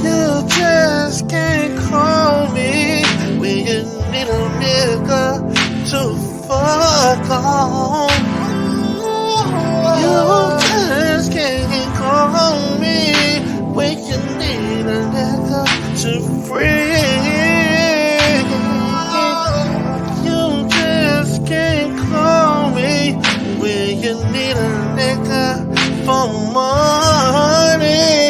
You just can't call me when you need a nigga to fuck on. You just can't call me when you need a nigga to free. You just can't call me when you need a nigga for money.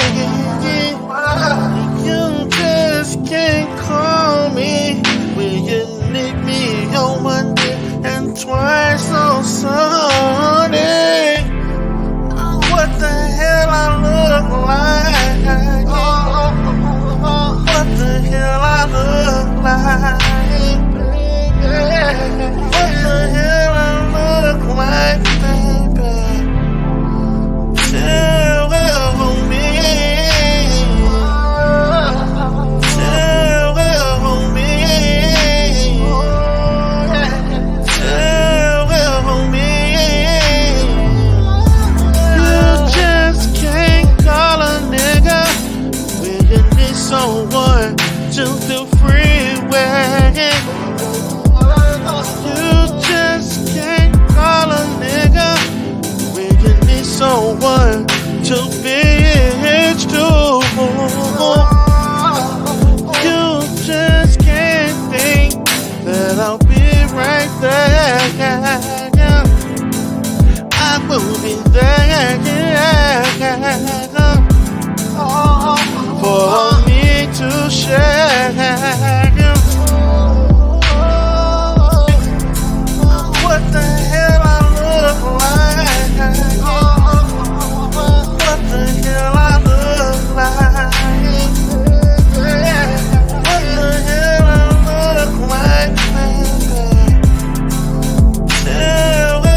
You just can't call me when you need me on Monday and twice on Sunday. What the hell I look like? What the hell I look like? What the hell I look like, baby? Tell me. Tell me. Tell me. You just can't call a nigga when you need someone to the freeway. You just can't call a nigga when you need someone to bitch to. You just can't think that I'll be right there. I will be there for me to share. What the hell I look like? What the hell I look like? What the hell I look like, baby? Tell me.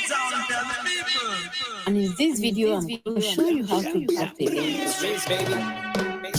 Tell me. Tell me. And in this video, I'm going to show you how to drop the link. Baby,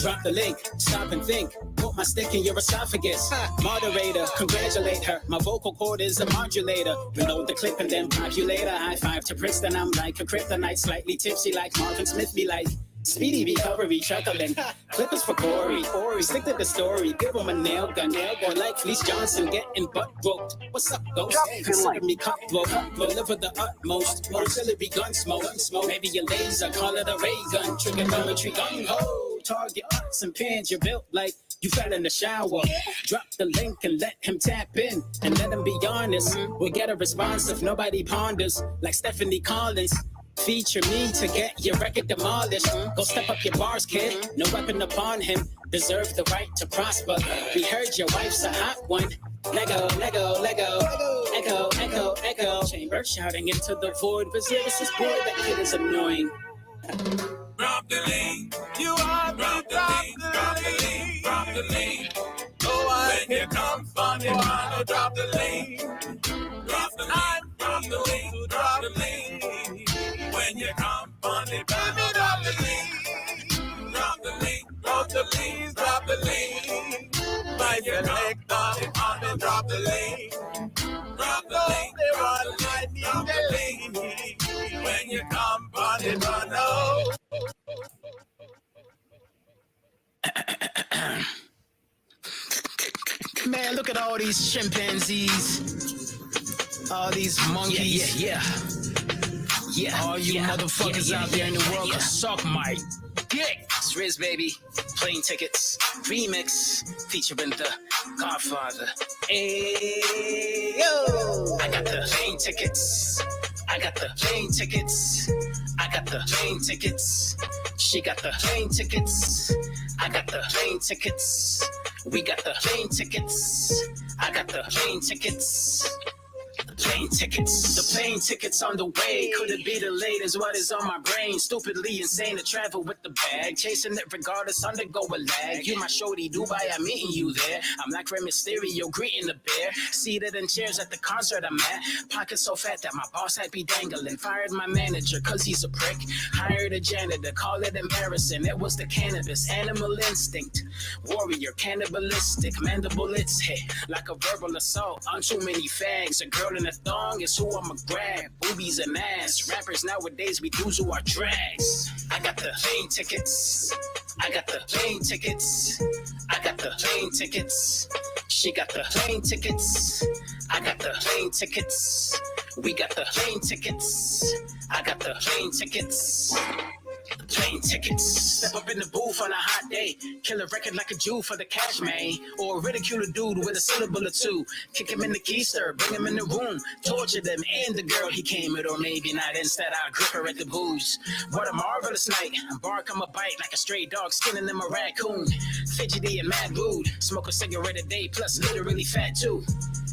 drop the link, stop and think. Put my stick in your esophagus. Moderator, congratulate her. My vocal cord is a modulator. Reload the clip and then populate a high five to Princeton. I'm like a kryptonite, slightly tipsy like Marvin Smith be like. Speedy recovery, chuckling. Clippers for Corey. Stick to the story. Give him a nail gun. Or like Fleece Johnson getting butt roped. What's up, ghost? Consider me cutthroat. Deliver the utmost. Artillery gun smoke. Maybe a laser. Call it a ray gun. Trigonometry gun ho. Target pots and pans. You're built like you fell in the shower. Drop the link and let him tap in. And let him be honest. We'll get a response if nobody ponders. Like Stephanie Collins. Feature me to get your record demolished. Go step up your bars, kid. No weapon upon him. Deserve the right to prosper. We heard your wife's a hot one. Lego, Lego, Lego. Echo, echo, echo. Chamber shouting into the void. Osiris is bored. That kid is annoying. Drop the link. You are drop the link. Drop the link. Drop the link. Oh, when you come from the man, drop the link. Drop the link. Drop the link. Drop the link. When you come on the baby, drop the link. Drop the link. Drop the link. Drop the link. My select on the drop the link. Drop the link. Drop the link. When you come on the run, Man, look at all these chimpanzees, all these monkeys. Yeah. All you motherfuckers out there in the world can suck my dick. It's Riz, baby. Plane Tickets remix featuring the Godfather. Hey, yo. I got the plane tickets. I got the plane tickets. I got the plane tickets. She got the plane tickets. I got the plane tickets. We got the plane tickets. I got the plane tickets. Plane tickets, the plane tickets on the way. Could it be delayed is what is on my brain. Stupidly insane to travel with the bag. Chasing it regardless, undergo a lag. You my shorty, Dubai, I'm meeting you there. I'm like Rey Mysterio, greeting the bear. Seated in chairs at the concert I'm at. Pockets so fat that my boss had be dangling. Fired my manager cause he's a prick. Hired a janitor, call it embarrassing. It was the cannabis, animal instinct. Warrior, cannibalistic, mandible it's hit. Like a verbal assault on too many fags. A girl in a thong is who I'ma grab. Boobies and ass. Rappers nowadays we dudes who are drags. I got the plane tickets. I got the plane tickets. I got the plane tickets. She got the plane tickets. I got the plane tickets. We got the plane tickets. I got the plane tickets. Plane tickets. Step up in the booth on a hot day. Kill a record like a Jew for the cash, man. Or ridicule a dude with a syllable or two. Kick him in the keister, bring him in the room. Torture them and the girl he came with, or maybe not. Instead, I'll grip her at the booze. What a marvelous night. Bark on my bite like a stray dog skinning them a raccoon. Fidgety and mad rude. Smoke a cigarette a day, plus literally fat too.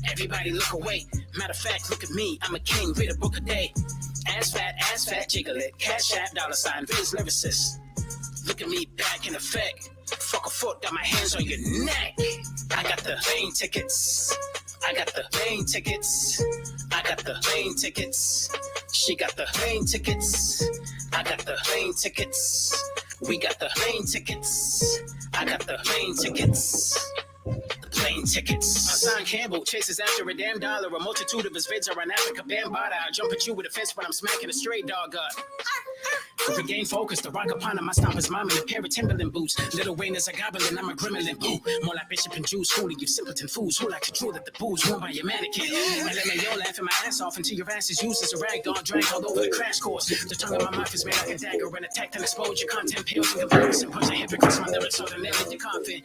Everybody look away. Matter of fact, look at me. I'm a king, read a book a day. Ass fat, jiggle it. Cash app, $, Viz lyricist. Look at me back in effect. Fuck a foot, got my hands on your neck. I got the plane tickets. I got the plane tickets. I got the plane tickets. She got the plane tickets. I got the plane tickets. We got the plane tickets. I got the plane tickets. Plane tickets. My son Campbell chases after a damn dollar. A multitude of his vids are on Africa Bambada. I jump at you with a fist when I'm smacking a stray dog up. To regain focus, the rock upon him, I stomp his mom in a pair of Timberland boots. Little Wayne is a goblin, I'm a gremlin. Ooh, more like Bishop and Jews, fooling you simpleton fools who like to drool at the booze worn by your mannequin. And let me yo laughing my ass off until your ass is used as a rag doll dragged all over the crash course. The tongue of my mouth is made like a dagger and attacked and exposed. Your content pales in comparison. Punch a hypocrites, my lyrics are the nail in your coffin.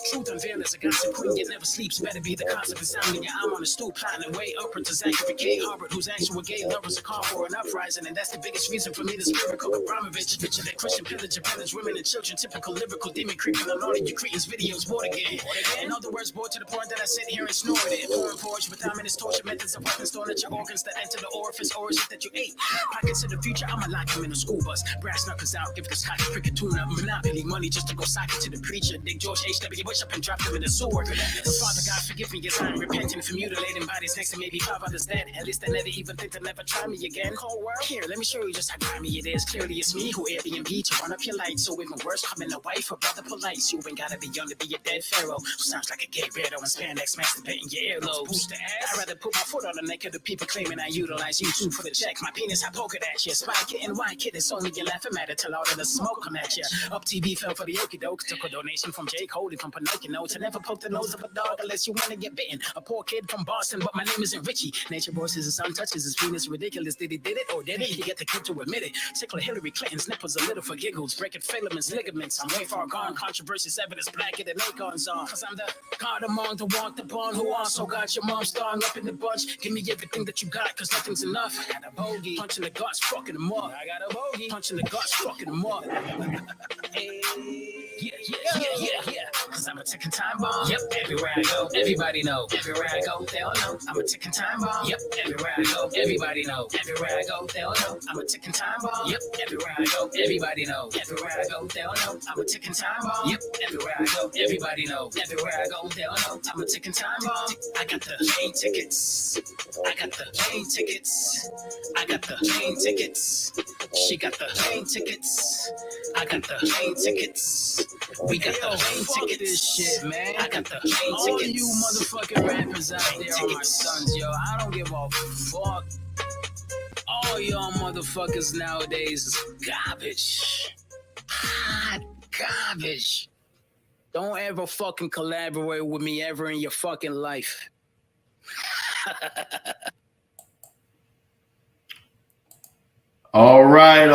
Truth unveiled as a gossip queen, it never sleeps. Better be the cause of the sound in your arm on the stool, plotting way upward to Zachary K. Harbert, whose actual gay lovers are called for an uprising. And that's the biggest reason for me to spherical Abramovich. Picture that Christian pillager, pillage women and children. Typical lyrical demon creeping on all of your Cretans videos, bored again. In other words, bored to the point that I sit here and snore it. Pouring porridge with dominant torture methods of weapons thrown at your organs that enter the orifice, or is it that you ate? Pockets of the future, I'ma lock him in a school bus. Brass knuckles out, give this cocky cricket tuna monopoly money just to go sock it to the preacher. Dig George H.W. Bush up and drop him in the sewer. The Father God forgive me as I'm repenting for mutilating bodies next to maybe 5 others dead. At least I never even think to never try me again. Cold world. Here, let me show you just how grimy it is. Clearly it's me who Airbnb to run up your lights. So even worse, coming a wife or brother polite. You ain't gotta be young to be a dead pharaoh who sounds like a gay weirdo and spandex masturbating your earlobes. I'd rather put my foot on the neck of the people claiming I utilize YouTube for the check. My penis, I poke it at you. Spy kitten, white kid, it's only you laughing at it till all of the smoke come at you. Up TV fell for the okie doke. Took a donation from J. Cole and from Pinocchio to never poke the nose of a dog unless you wanna get bitten. A poor kid from Boston, but my name isn't Richie. Nature boy says his son touches his penis ridiculous. Did he did it or did it? He get the kid to admit it. Tickle Hillary Clinton's nipples a little for giggles. Breaking filaments, ligaments. I'm way far gone. Controversious evidence blacker than acorns on. Cause I'm the God among the want the bond who also got your mom starring up in the bunch. Give me everything that you got, cause nothing's enough. I got a bogey. Punching the guts, fucking them up. I got a bogey. Punching the guts, fucking them up. Hey. Yeah. Cause I'm a ticking time bomb. Yep, everywhere I go, everybody know. Everywhere I go, they all know. I'm a ticking time bomb. Yep, everywhere I go, everybody know. Everywhere I go, they all know. I'm a ticking time bomb. Yep, everywhere I go, everybody know. Everywhere I go, they all know. I'm a ticking time bomb. Yep, everywhere I go, everybody know. Everywhere I go, they all know. I'm a ticking time bomb. I got the plane tickets. I got the plane tickets. I got the plane tickets. She got the plane tickets. I got the plane tickets. We got the plane tickets. This shit, man. I got the plane tickets. All you motherfucking rappers out there are my sons, yo. I don't give a fuck. All y'all motherfuckers nowadays is garbage. Hot garbage. Don't ever fucking collaborate with me ever in your fucking life. All right.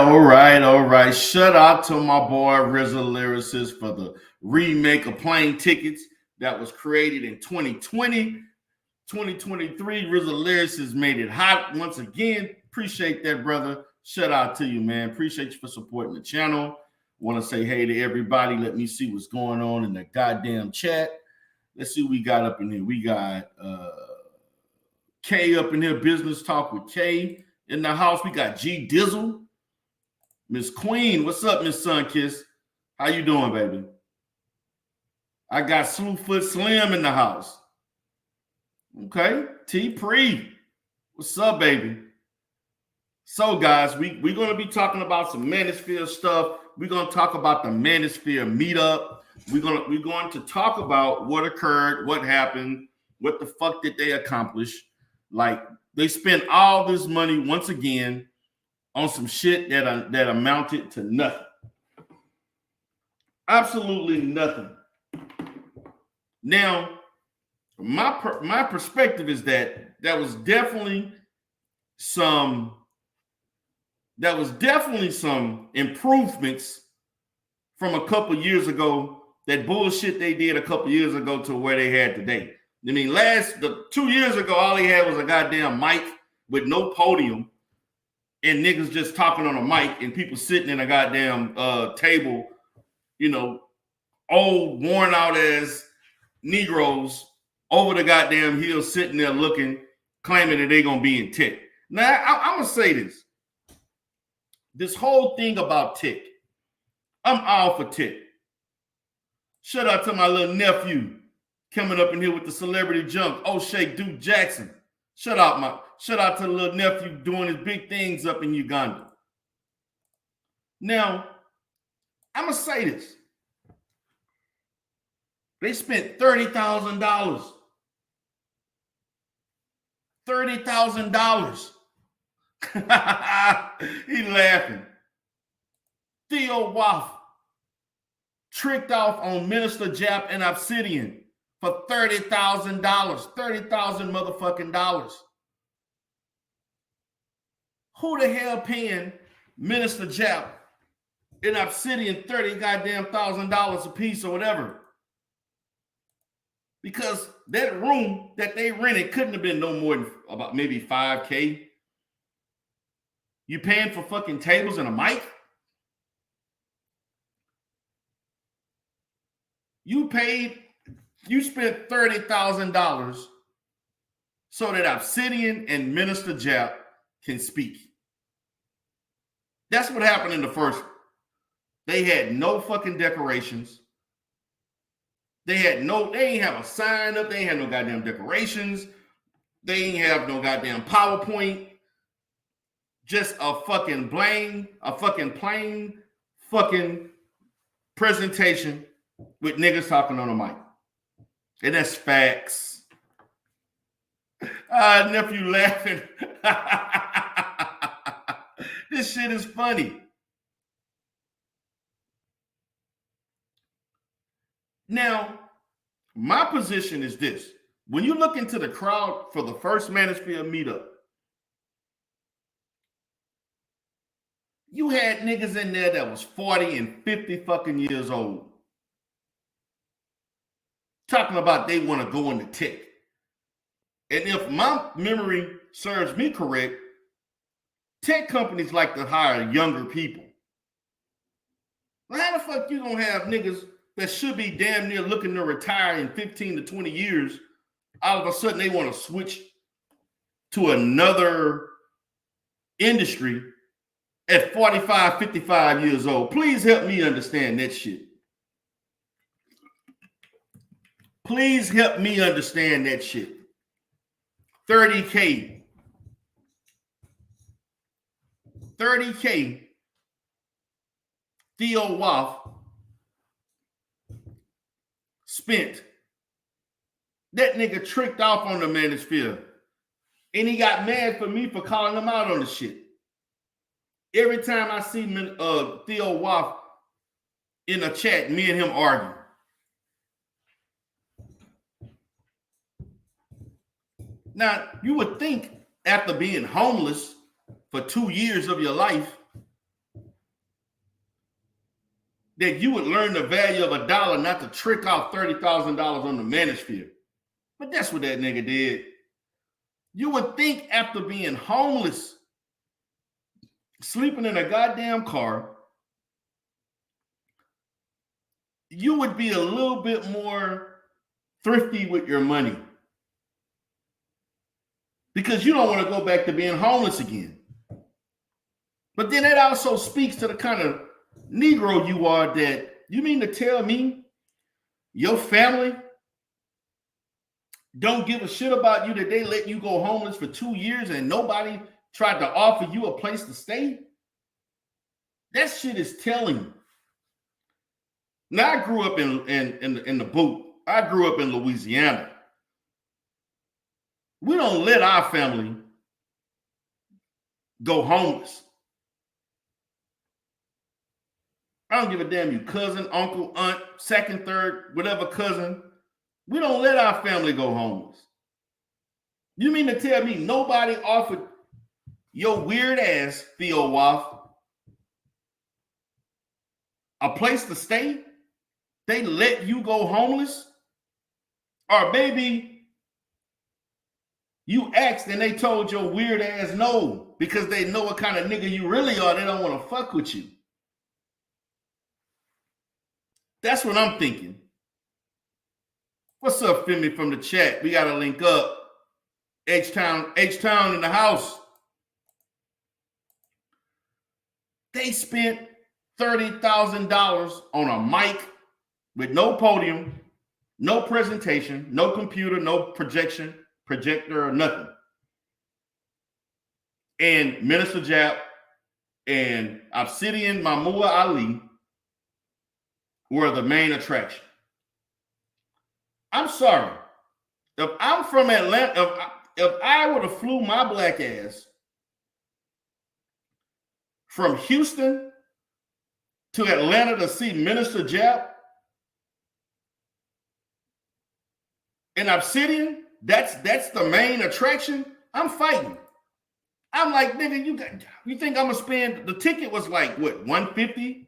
Shout out to my boy RZA Lyricist for the remake of Plane Tickets that was created in 2020. 2023, RZA Lyricist made it hot once again. Appreciate that, brother. Shout out to you, man. Appreciate you for supporting the channel. Want to say hey to everybody. Let me see what's going on in the goddamn chat. Let's see what we got up in here. We got K up in here, Business Talk with K. In the house, we got G Dizzle. Miss Queen, what's up, Miss Sunkiss? How you doing, baby? I got Slewfoot Slim in the house. Okay, T Pre. What's up, baby? So, guys, we're going to be talking about some Manosphere stuff. We're going to talk about the Manosphere meetup. We're going to talk about what occurred, what happened, what the fuck did they accomplish. Like, they spent all this money once again on some shit that amounted to nothing. Absolutely nothing. Now, my perspective is that was definitely some improvements from a couple years ago. That bullshit they did a couple years ago to where they had today. I mean, 2 years ago, all they had was a goddamn mic with no podium and niggas just talking on a mic and people sitting in a goddamn table, you know, old, worn out as Negroes over the goddamn hill sitting there looking, claiming that they're going to be in tech. Now, I'm going to say this. This whole thing about tech, I'm all for tech. Shout out to my little nephew coming up in here with the celebrity junk, O'Shea Duke Jackson. Shout out to the little nephew doing his big things up in Uganda. Now, I'm going to say this. They spent $30,000. $30,000. He laughing. Theo Waff tricked off on Minister Jap and Obsidian for $30,000. $30,000 motherfucking dollars. Who the hell paying Minister Jap and Obsidian $30,000 a piece or whatever? Because that room that they rented couldn't have been no more than about maybe $5K. You paying for fucking tables and a mic? You spent $30,000 so that Obsidian and Minister Jap can speak. That's what happened in the first. They had no fucking decorations. They ain't have a sign up. They ain't have no goddamn decorations. They ain't have no goddamn PowerPoint. Just a fucking plain presentation with niggas talking on a mic. And that's facts. Nephew laughing. This shit is funny. Now, my position is this. When you look into the crowd for the first Manosphere meetup, you had niggas in there that was 40 and 50 fucking years old. Talking about they want to go into tech. And if my memory serves me correct, tech companies like to hire younger people. Well, how the fuck you gonna have niggas that should be damn near looking to retire in 15 to 20 years, all of a sudden they want to switch to another industry at 45, 55 years old? Please help me understand that shit. Please help me understand that shit. 30K. 30K. Theo Waff spent. That nigga tricked off on the Manosphere. And he got mad for me for calling him out on the shit. Every time I see Theo Waff in a chat, me and him argue. Now, you would think after being homeless for 2 years of your life that you would learn the value of $1 not to trick off $30,000 on the Manosphere. But that's what that nigga did. You would think after being homeless, sleeping in a goddamn car, you would be a little bit more thrifty with your money. Because you don't want to go back to being homeless again. But then that also speaks to the kind of Negro you are, that you mean to tell me your family don't give a shit about you, that they let you go homeless for 2 years and nobody tried to offer you a place to stay? That shit is telling. Now, I grew up in the boot. I grew up in Louisiana. We don't let our family go homeless. I don't give a damn, you cousin, uncle, aunt, second, third, whatever cousin. We don't let our family go homeless. You mean to tell me nobody offered your weird ass, Theo Waff, a place to stay? They let you go homeless? Or maybe you asked and they told your weird ass no, because they know what kind of nigga you really are. They don't want to fuck with you. That's what I'm thinking. What's up, Femi, from the chat? We got to link up. H-Town in the house. They spent $30,000 on a mic with no podium, no presentation, no computer, no projector or nothing. And Minister Jap and Obsidian Mamua Ali were the main attraction. I'm sorry. If I'm from Atlanta, if I would have flew my black ass from Houston to Atlanta to see Minister Jap and Obsidian, that's the main attraction, I'm fighting. I'm like, nigga, you think I'm gonna spend, the ticket was like what, $150?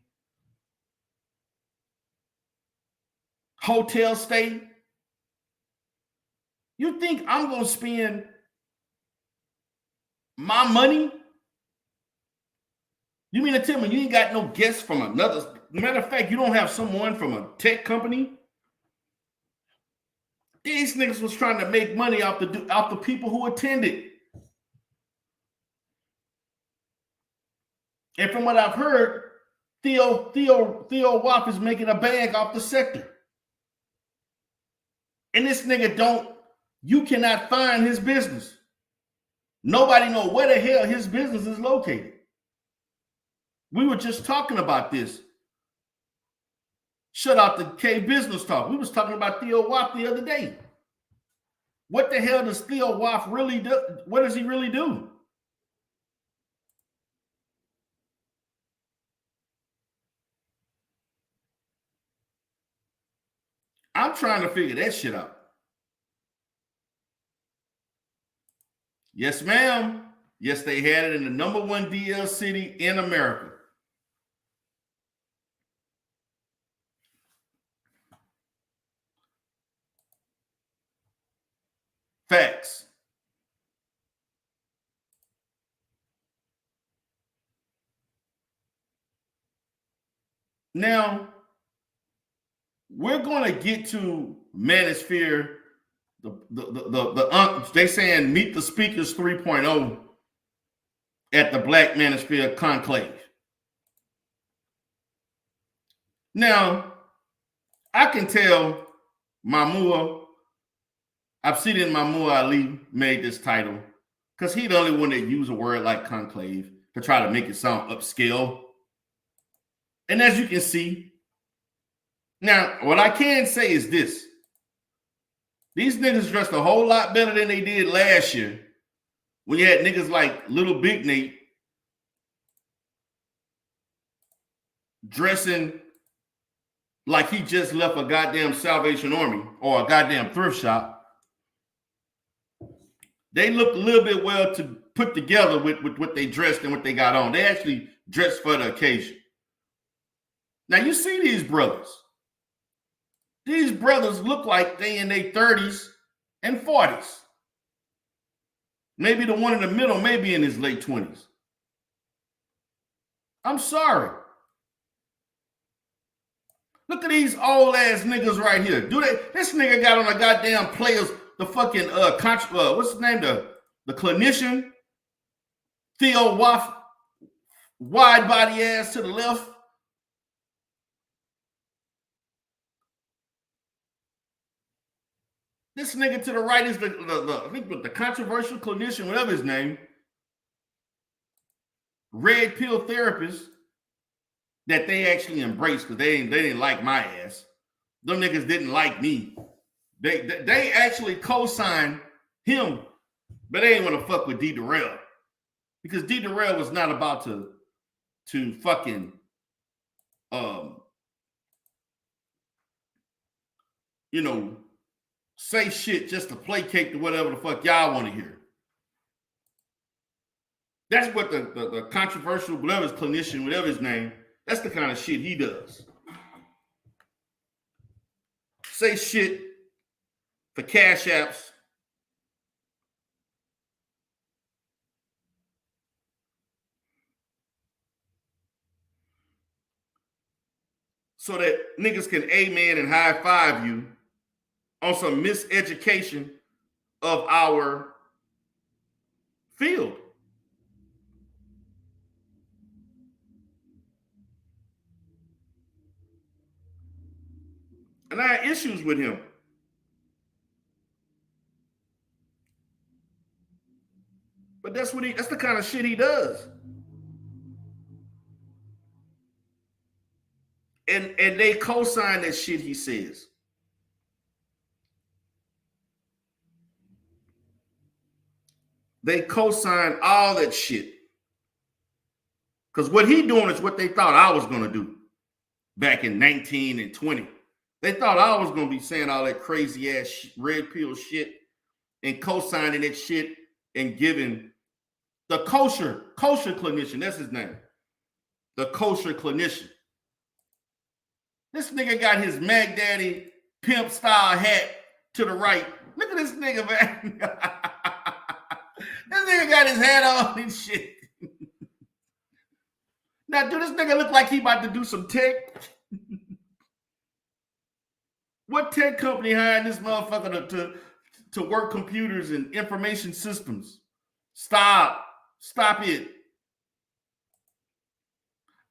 Hotel stay. You think I'm gonna spend my money? You mean to tell me you ain't got no guests from another? Matter of fact, you don't have someone from a tech company? These niggas was trying to make money off the people who attended. And from what I've heard, Theo Waff is making a bag off the sector. And this nigga you cannot find his business. Nobody know where the hell his business is located. We were just talking about this. Shut out the K Business Talk. We was talking about Theo Waff the other day. What the hell does Theo Waff really do? What does he really do? I'm trying to figure that shit out. Yes, ma'am. Yes, they had it in the #1 DL city in America. Facts. Now, we're going to get to Manosphere. They saying Meet the Speakers 3.0 at the Black Manosphere Conclave. Now, I can tell Obsidian Mamua Ali made this title because he the only one that used a word like conclave to try to make it sound upscale. And as you can see, now what I can say is this. These niggas dressed a whole lot better than they did last year when you had niggas like Little Big Nate dressing like he just left a goddamn Salvation Army or a goddamn thrift shop. They look a little bit well to put together with what they dressed and what they got on. They actually dressed for the occasion. Now you see these brothers. These brothers look like they in their 30s and 40s. Maybe the one in the middle may be in his late 20s. I'm sorry. Look at these old ass niggas right here. This nigga got on a goddamn players, the fucking what's his name? The clinician, Theo Waff, wide body ass to the left. This nigga to the right is I think the controversial clinician, whatever his name, red pill therapist that they actually embraced because they didn't like my ass. Them niggas didn't like me. They actually co-signed him, but they didn't want to fuck with DERELL because DERELL was not about to fucking say shit just to placate to whatever the fuck y'all want to hear. That's what the controversial, whatever his clinician, whatever his name, that's the kind of shit he does. Say shit for cash apps. So that niggas can amen and high five you on some miseducation of our field. And I had issues with him. But that's the kind of shit he does. And they co-sign that shit he says. They co-sign all that shit. Because what he doing is what they thought I was going to do back in 19 and 20. They thought I was going to be saying all that crazy ass red pill shit and co-signing that shit and giving the kosher clinician, that's his name, the kosher clinician. This nigga got his Mac Daddy pimp style hat to the right. Look at this nigga, man. This nigga got his hat on and shit. Now, do this nigga look like he about to do some tech? What tech company hired this motherfucker to work computers and information systems? Stop it.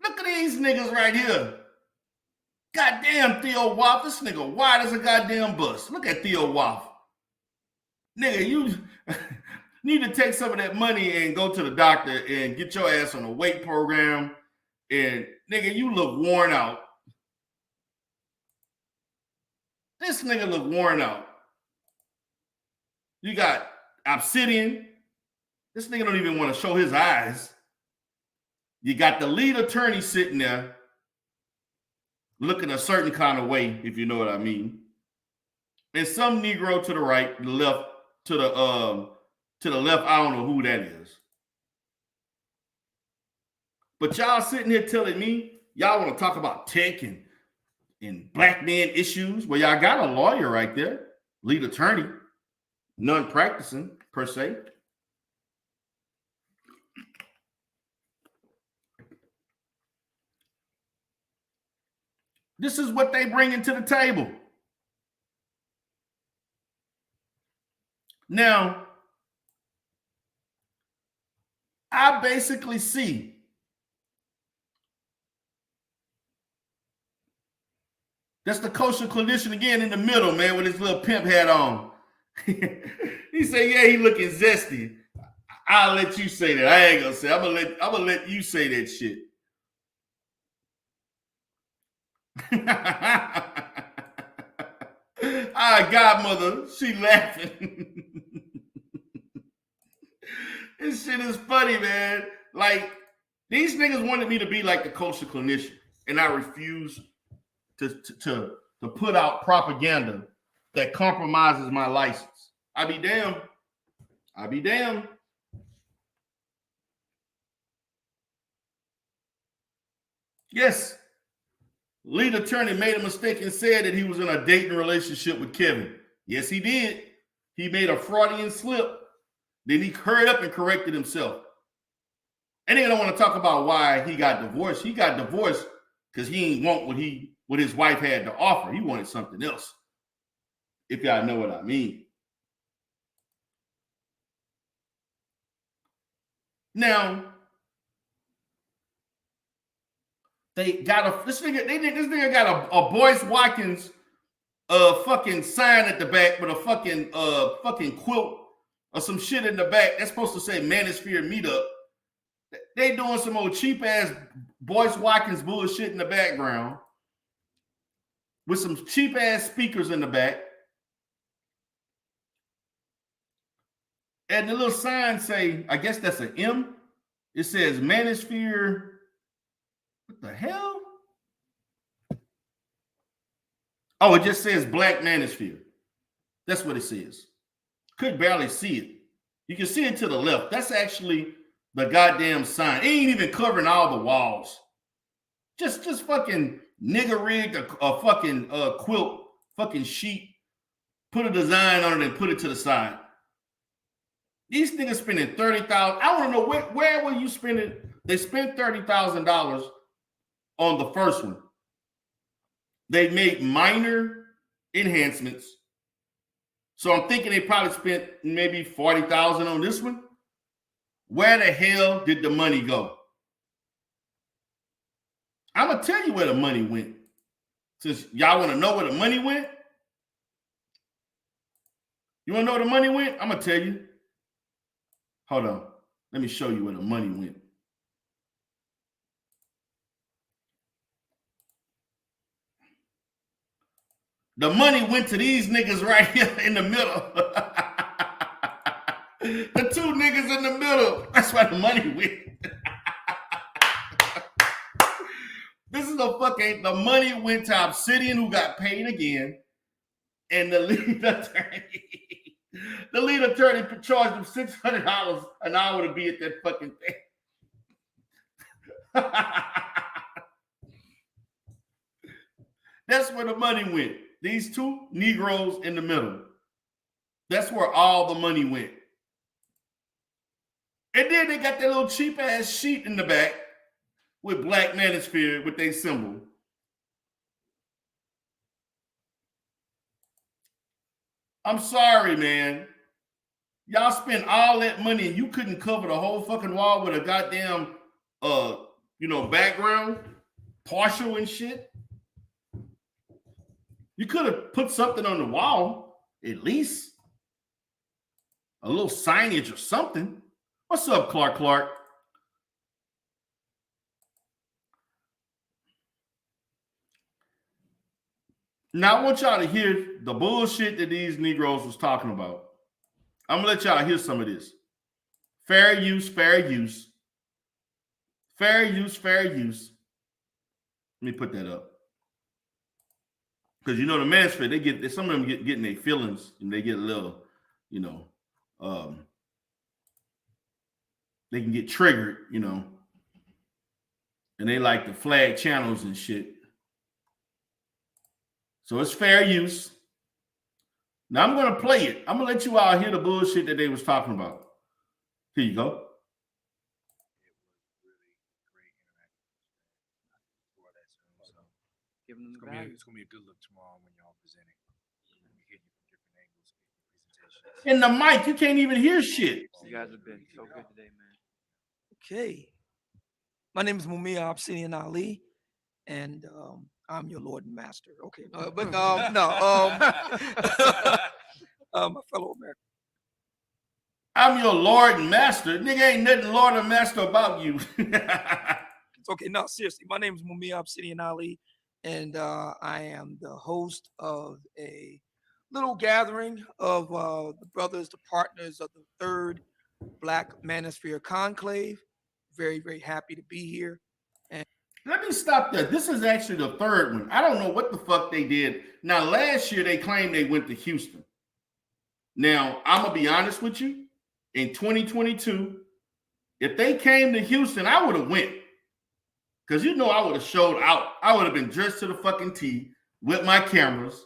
Look at these niggas right here. Goddamn Theo Waff, this nigga wide as a goddamn bus. Look at Theo Waff. Nigga, you need to take some of that money and go to the doctor and get your ass on a weight program. And nigga, you look worn out. This nigga look worn out. You got Obsidian. This nigga don't even want to show his eyes. You got the lead attorney sitting there looking a certain kind of way, if you know what I mean. And some Negro to the right, the left, to the left, I don't know who that is. But y'all sitting here telling me y'all want to talk about tech and black man issues. Well, y'all got a lawyer right there, lead attorney, none practicing per se. This is what they bring to the table. Now, I basically see that's the kosher clinician again in the middle, man, with his little pimp hat on. He said, yeah, he looking zesty. I'll let you say that. I ain't gonna say. I'm gonna let you say that shit. Our godmother, she laughing. This shit is funny, man. Like, these niggas wanted me to be like the kosher clinician, and I refuse to put out propaganda that compromises my license. I be damned. I'll be damned. Yes. Lead attorney made a mistake and said that he was in a dating relationship with Kevin. Yes, he did. He made a Freudian slip. Then he hurried up and corrected himself. And they don't want to talk about why he got divorced. He got divorced because he didn't want what his wife had to offer. He wanted something else. If y'all know what I mean. Now, they got this nigga got a Boyce Watkins fucking sign at the back with a fucking quilt or some shit in the back. That's supposed to say Manosphere Meetup. They doing some old cheap ass Boyce Watkins bullshit in the background with some cheap ass speakers in the back. And the little sign say, I guess that's an M. It says Manosphere. What the hell? Oh, it just says Black Manosphere. That's what it says. Could barely see it. You can see it to the left. That's actually the goddamn sign. It ain't even covering all the walls. Just fucking nigga rigged a fucking quilt, fucking sheet, put a design on it and put it to the side. These niggas spending $30,000. I want to know where were you spending? They spent $30,000 on the first one. They made minor enhancements. So I'm thinking they probably spent maybe $40,000 on this one. Where the hell did the money go? I'm going to tell you where the money went. Since y'all want to know where the money went? You want to know where the money went? I'm going to tell you. Hold on. Let me show you where the money went. The money went to these niggas right here in the middle. The two niggas in the middle. That's where the money went. This is the money went to Obsidian, who got paid again, and the lead attorney. The lead attorney charged him $600 an hour to be at that fucking thing. That's where the money went. These two Negroes in the middle. That's where all the money went. And then they got that little cheap ass sheet in the back with Black Manosphere with their symbol. I'm sorry, man. Y'all spent all that money and you couldn't cover the whole fucking wall with a goddamn background, partial and shit. You could have put something on the wall, at least. A little signage or something. What's up, Clark? Now, I want y'all to hear the bullshit that these Negroes was talking about. I'm going to let y'all hear some of this. Fair use, fair use. Fair use, fair use. Let me put that up. Because the Manosphere, some of them getting their feelings and they get a little, they can get triggered, and they like to flag channels and shit. So it's fair use. Now I'm going to play it. I'm going to let you all hear the bullshit that they was talking about. Here you go. It's gonna be a good look tomorrow when y'all presenting. In the mic, you can't even hear shit. You guys have been so good today, man. Okay. My name is Mumia Obsidian Ali, and I'm your Lord and Master. Okay, my fellow American. I'm your Lord and Master. Nigga, ain't nothing Lord and Master about you. It's okay. No, seriously. My name is Mumia Obsidian Ali, and I am the host of a little gathering of the brothers, the partners of the third Black Manosphere Conclave. Very, very happy to be here. And let me stop there. This is actually the third one. I don't know what the fuck they did. Now, last year they claimed they went to Houston. Now, I'm going to be honest with you. in 2022, if they came to Houston, I would have went. Because you know I would have showed out. I would have been dressed to the fucking T with my cameras,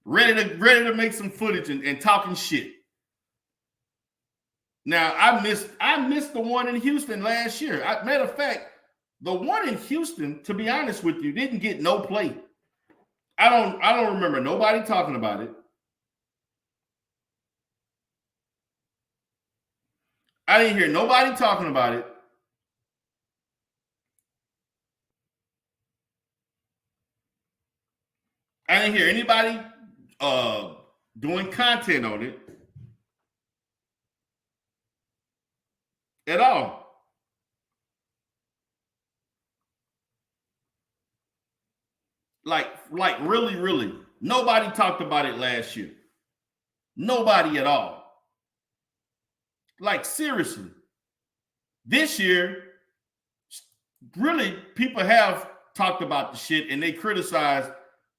ready to make some footage and talking shit. Now, I missed the one in Houston last year. Matter of fact, the one in Houston, to be honest with you, didn't get no play. I don't remember nobody talking about it. I didn't hear nobody talking about it. I didn't hear anybody doing content on it at all. Like really, really. Nobody talked about it last year. Nobody at all. Like, seriously. This year, really, people have talked about the shit and they criticize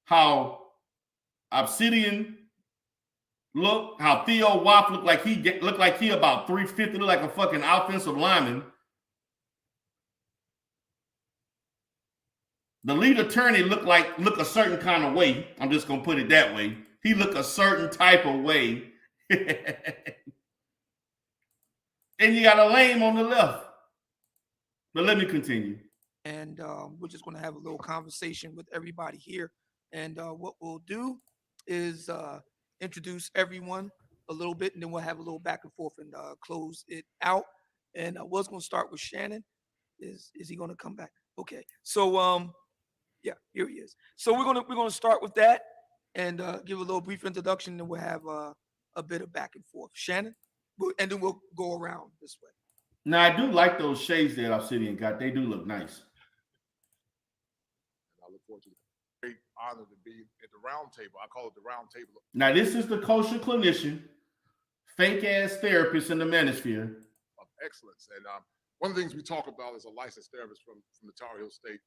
how Obsidian looked, how Theo Waff looked like he about 350, looked like a fucking offensive lineman. The lead attorney looked a certain kind of way. I'm just gonna put it that way. He looked a certain type of way. And you got a lame on the left. But let me continue. And we're just going to have a little conversation with everybody here. And what we'll do is introduce everyone a little bit, and then we'll have a little back and forth and close it out. And I was going to start with Shannon. Is he going to come back? Okay. So yeah, here he is. So we're gonna start with that and give a little brief introduction, and we'll have a bit of back and forth. Shannon, and then we'll go around this way. Now, I do like those shades that Obsidian got. They do look nice. I look forward to it. Great honor to be at the round table. I call it the round table. Now, this is the kosher clinician, fake-ass therapist in the Manosphere. Of excellence. And one of the things we talk about is a licensed therapist from the Tar Heel State.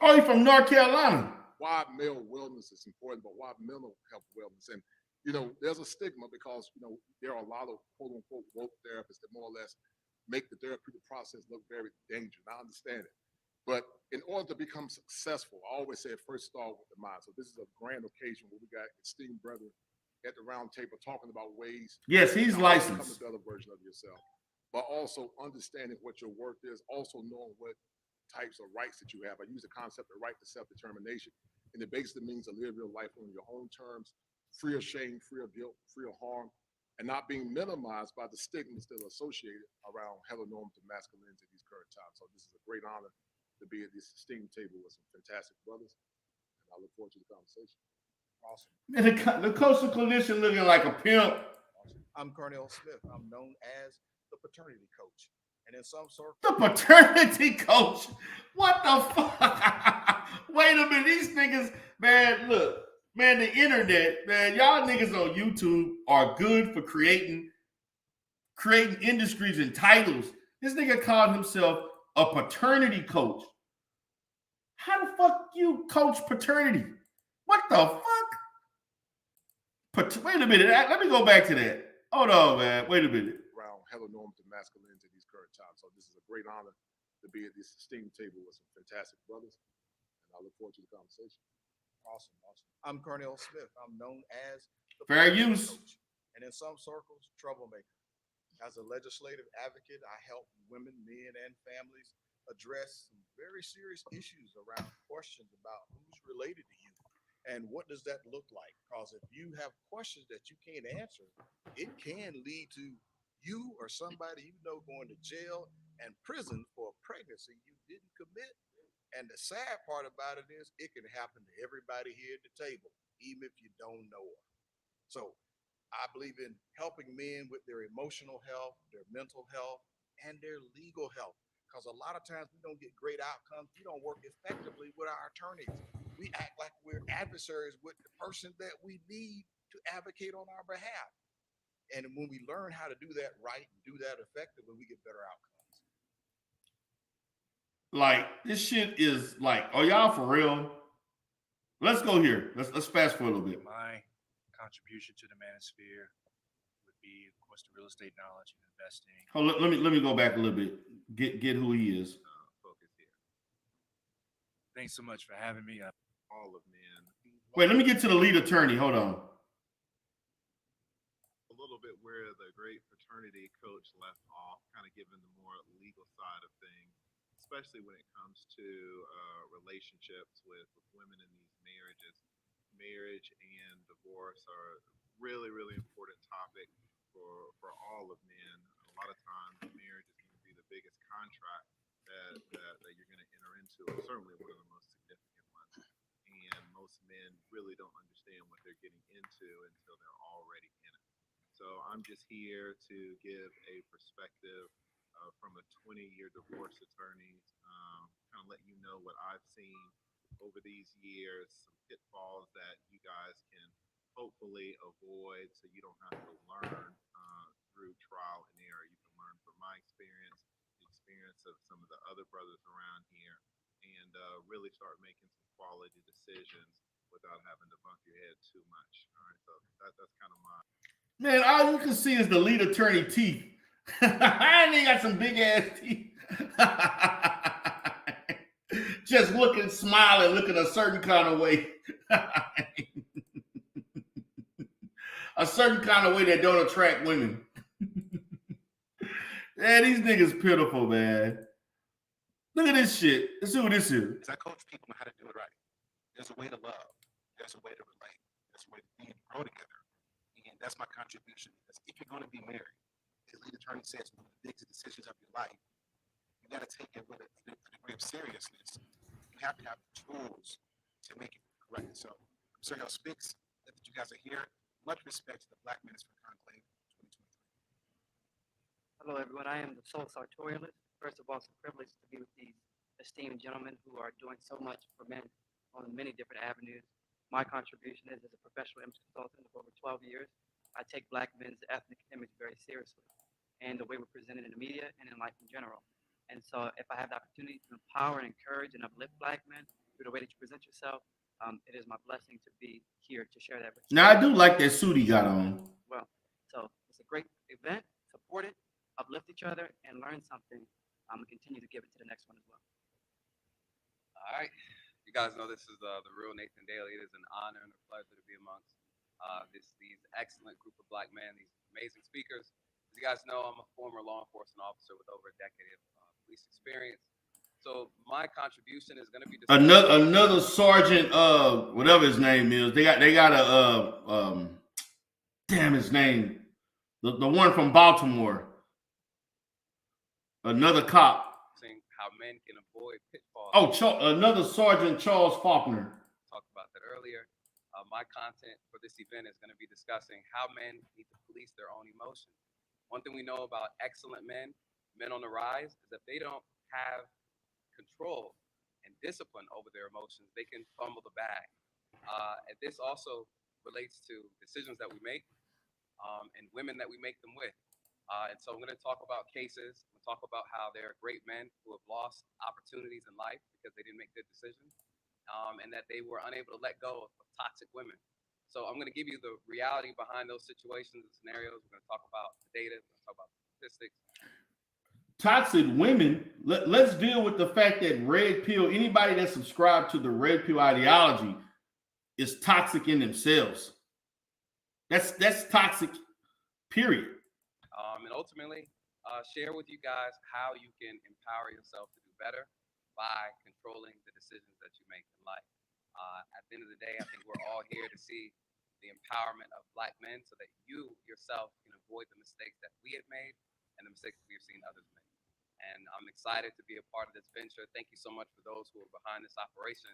You're from North Carolina. Why male wellness is important, but why mental health wellness. And, there's a stigma because, there are a lot of quote-unquote woke therapists that more or less make the therapeutic process look very dangerous. I understand it. But in order to become successful, I always say first start with the mind. So this is a grand occasion where we got esteemed brethren at the round table talking about ways. Yes, he's licensed. To become a better version of yourself, but also understanding what your worth is, also knowing what types of rights that you have. I use the concept of right to self-determination, and it basically means to live your life on your own terms, free of shame, free of guilt, free of harm, and not being minimized by the stigmas that are associated around heteronormative masculinity at these current times. So this is a great honor to be at this esteemed table with some fantastic brothers, and I look forward to the conversation. Awesome. Man, the kosher clinician looking like a pimp. Awesome. I'm Cornell Smith. I'm known as the paternity coach. And in some circles, the paternity coach. What the fuck? Wait a minute. These niggas, man, look, man, the internet, man, y'all niggas on YouTube are good for creating industries and titles. This nigga called himself a paternity coach. How the fuck you coach paternity? What the fuck? Wait a minute. Let me go back to that. Hold on, man. Wait a minute. Around heteronormative masculinity at these current times. So this is a great honor to be at this esteemed table with some fantastic brothers, and I look forward to the conversation. Awesome. I'm Cornell Smith. I'm known as the fair use, coach, and in some circles, troublemaker. As a legislative advocate, I help women, men, and families address some very serious issues around questions about who's related to you and what does that look like. Because if you have questions that you can't answer, it can lead to you or somebody you know going to jail and prison for a pregnancy you didn't commit. And the sad part about it is it can happen to everybody here at the table, even if you don't know her. So I believe in helping men with their emotional health, their mental health, and their legal health. Because a lot of times we don't get great outcomes. We don't work effectively with our attorneys. We act like we're adversaries with the person that we need to advocate on our behalf. And when we learn how to do that right and do that effectively, we get better outcomes. Like, this shit is like, are y'all for real? Let's go here. Let's fast forward a little bit. My contribution to the Manosphere would be, of course, the real estate knowledge and investing. Hold on, let me go back a little bit. Get who he is. Focus here. Thanks so much for having me. All of men. Wait, let me get to the lead attorney. Hold on. A little bit where the great fraternity coach left off, kind of given the more legal side of things, especially when it comes to relationships with women in these marriages. Marriage and divorce are really, really important topic for all of men. A lot of times, marriage is going to be the biggest contract that you're going to enter into, or certainly one of the most significant ones. And most men really don't understand what they're getting into until they're already in it. So I'm just here to give a perspective from a 20-year divorce attorney, kind of let you know what I've seen over these years, some pitfalls that you guys can hopefully avoid so you don't have to learn through trial and error. You can learn from my experience, the experience of some of the other brothers around here, and really start making some quality decisions without having to bump your head too much. All right, so that's kind of my... Man, all you can see is the lead attorney teeth. And he got some big ass teeth. Just looking, smiling, looking a certain kind of way. A certain kind of way that don't attract women. Man, these niggas pitiful, man. Look at this shit. Let's see what this is. I coach people on how to do it right. There's a way to love. There's a way to relate. There's a way to be and grow together. And that's my contribution. Because if you're going to be married, as lead attorney says, one of the biggest decisions of your life, you got to take it with a degree of seriousness. You have to have the tools to make it correct. So I'm sure y'all speaks that you guys are here. Much respect to the Black Manosphere Conclave 2023. Hello, everyone. I am the sole sartorialist. First of all, it's a privilege to be with these esteemed gentlemen who are doing so much for men on many different avenues. My contribution is as a professional image consultant of over 12 years. I take Black men's ethnic image very seriously and the way we're presented in the media and in life in general. And so if I have the opportunity to empower and encourage and uplift Black men through the way that you present yourself, it is my blessing to be here to share that with you. Now, I do like that suit he got on. Well, so it's a great event. Support it, uplift each other, and learn something. I'm going to continue to give it to the next one as well. All right. You guys know this is the real Nathan Daly. It is an honor and a pleasure to be amongst these excellent group of Black men, these amazing speakers. As you guys know, I'm a former law enforcement officer with over a decade of police experience. So my contribution is going to be another sergeant, whatever his name is. They got a damn his name, the one from Baltimore. Another cop. How men can avoid pitfalls. Oh, another Sergeant Charles Faulkner. Talked about that earlier. My content for this event is going to be discussing how men need to police their own emotions. One thing we know about excellent men on the rise, is that they don't have control and discipline over their emotions. They can fumble the bag. And this also relates to decisions that we make and women that we make them with. And so I'm going to talk about cases. I'm going to talk about how there are great men who have lost opportunities in life because they didn't make good decisions, and that they were unable to let go of toxic women. So I'm going to give you the reality behind those situations and scenarios. We're going to talk about the data. We're going to talk about statistics. Toxic women. Let's deal with the fact that red pill, anybody that subscribed to the red pill ideology is toxic in themselves. That's toxic, period. And ultimately, share with you guys how you can empower yourself to do better by controlling the decisions that you make in life. At the end of the day, I think we're all here to see the empowerment of Black men so that you yourself can avoid the mistakes that we have made and the mistakes that we've seen others make. And I'm excited to be a part of this venture. Thank you so much for those who are behind this operation.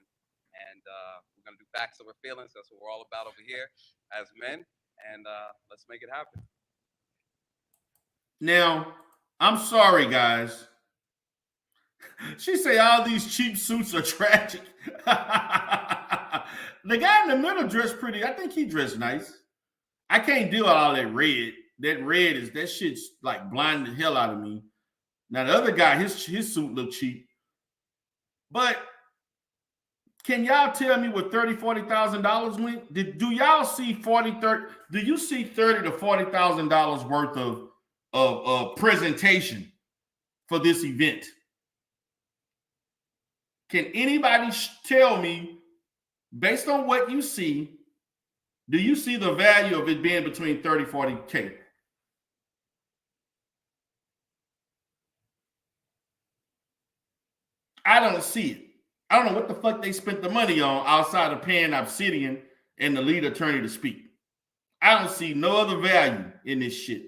And we're going to do facts over feelings. That's what we're all about over here as men. And let's make it happen. Now, I'm sorry, guys. She say all these cheap suits are tragic. The guy in the middle dressed pretty. I think he dressed nice. I can't deal with all that red. That shit's like blinding the hell out of me. Now the other guy, his suit looked cheap. But Can y'all tell me what $30,000-$40,000 went? Do y'all see 40, 30? Do you see $30,000 to $40,000 worth of presentation for this event? Can anybody tell me, based on what you see, do you see the value of it being between 30, 40K? I don't see it. I don't know what the fuck they spent the money on outside of paying Obsidian and the lead attorney to speak. I don't see no other value in this shit.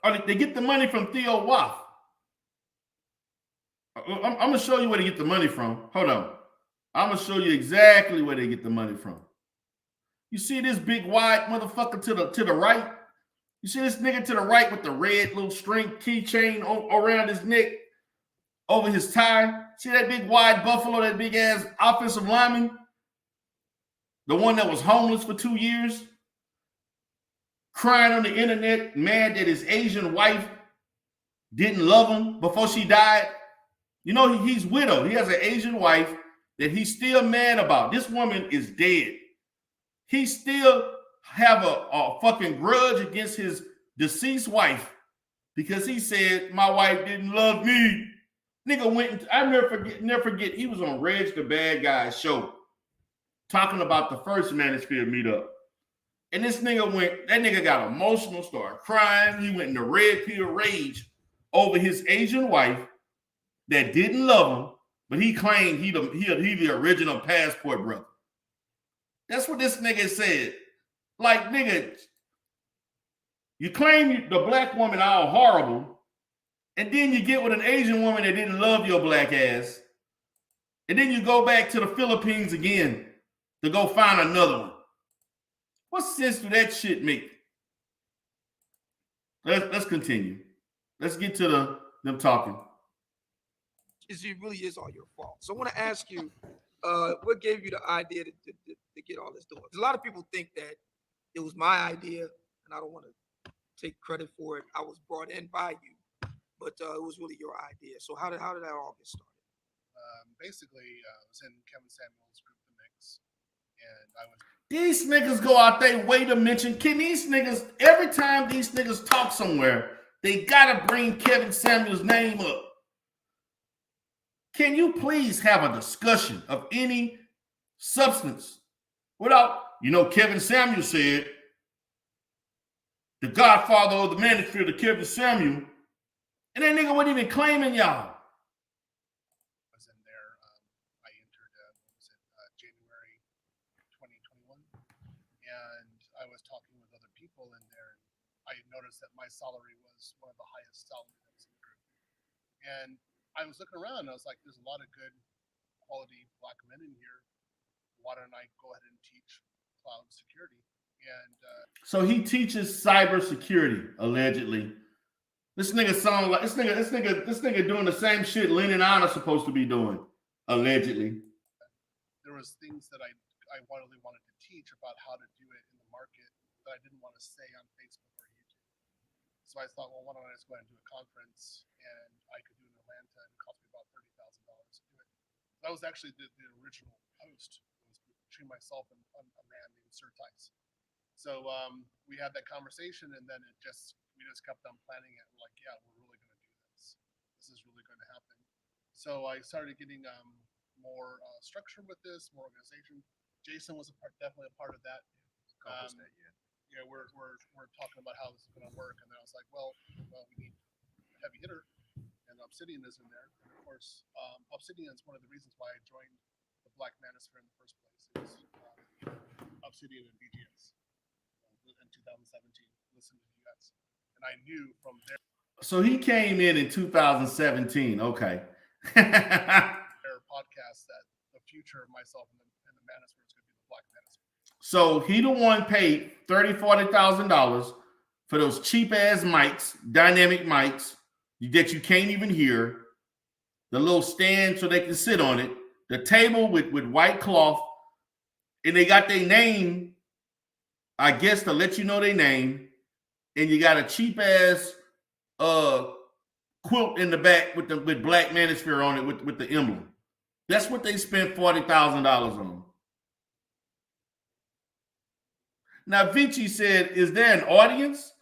Or they get the money from Theo Waff. I'm going to show you where they get the money from. Hold on. I'm going to show you exactly where they get the money from. You see this big wide motherfucker to the right? You see this nigga to the right with the red little string keychain around his neck over his tie? See that big wide buffalo, that big ass offensive lineman? The one that was homeless for 2 years? Crying on the internet, mad that his Asian wife didn't love him before she died. You know, he's widowed. He has an Asian wife that he's still mad about. This woman is dead. He still have a fucking grudge against his deceased wife because he said, my wife didn't love me. Nigga went and I never forget, he was on Reg the Bad Guy's show talking about the first Manosphere meetup. And this nigga got emotional, started crying. He went into red pill rage over his Asian wife that didn't love him, but he claimed he the original passport brother. That's what this nigga said. Like, nigga, you claim the black woman all horrible, and then you get with an Asian woman that didn't love your black ass, and then you go back to the Philippines again to go find another one. What sense do that shit make? Let's continue. Let's get to them talking. It really is all your fault. So I want to ask you, what gave you the idea to get all this doing? A lot of people think that it was my idea, and I don't want to take credit for it. I was brought in by you, but it was really your idea. So how did that all get started? Basically, I was in Kevin Samuel's group, The Mix, and I was. These niggas go out their way to mention. Can these niggas, every time these niggas talk somewhere, they gotta bring Kevin Samuel's name up. Can you please have a discussion of any substance without, Kevin Samuel said, the godfather of the Manosphere to Kevin Samuel, and that nigga wasn't even claiming y'all. I was in there. I entered, January 2021, and I was talking with other people in there, and I noticed that my salary was one of the highest salaries in the group. And I was looking around, and I was like, there's a lot of good quality black men in here. Why don't I go ahead and teach cloud security? And so he teaches cybersecurity, allegedly. This nigga sound like this nigga doing the same shit Lennon Anna's supposed to be doing, allegedly. There was things that I really wanted to teach about how to do it in the market that I didn't want to say on Facebook or YouTube. So I thought, well, why don't I just go ahead and do a conference, and I could do it in Atlanta, and it cost me about $30,000 to do it. That was actually the original post. It was between myself and a man named Sir Tice. So we had that conversation, and then we just kept on planning it. We're like, yeah, we're really going to do this. This is really going to happen. So I started getting more structure with this, more organization. Jason was definitely a part of that. Yeah, we're talking about how this is going to work, and then I was like, well, we need a heavy hitter, and Obsidian is in there. And of course, Obsidian is one of the reasons why I joined the Black Manosphere in the first place. It was Obsidian and BGS in 2017. Listen to you guys, and I knew from there. So he came in 2017. Okay. Their podcast that the future of myself and the Manosphere is going to be the Black Manosphere. So he the one paid $30,000-$40,000 for those cheap ass mics, dynamic mics that you can't even hear, the little stand so they can sit on it, the table with white cloth, and they got their name, I guess, to let you know their name, and you got a cheap ass quilt in the back with Black Manosphere on it with the emblem. That's what they spent $40,000 on. Now, Vinci said, is there an audience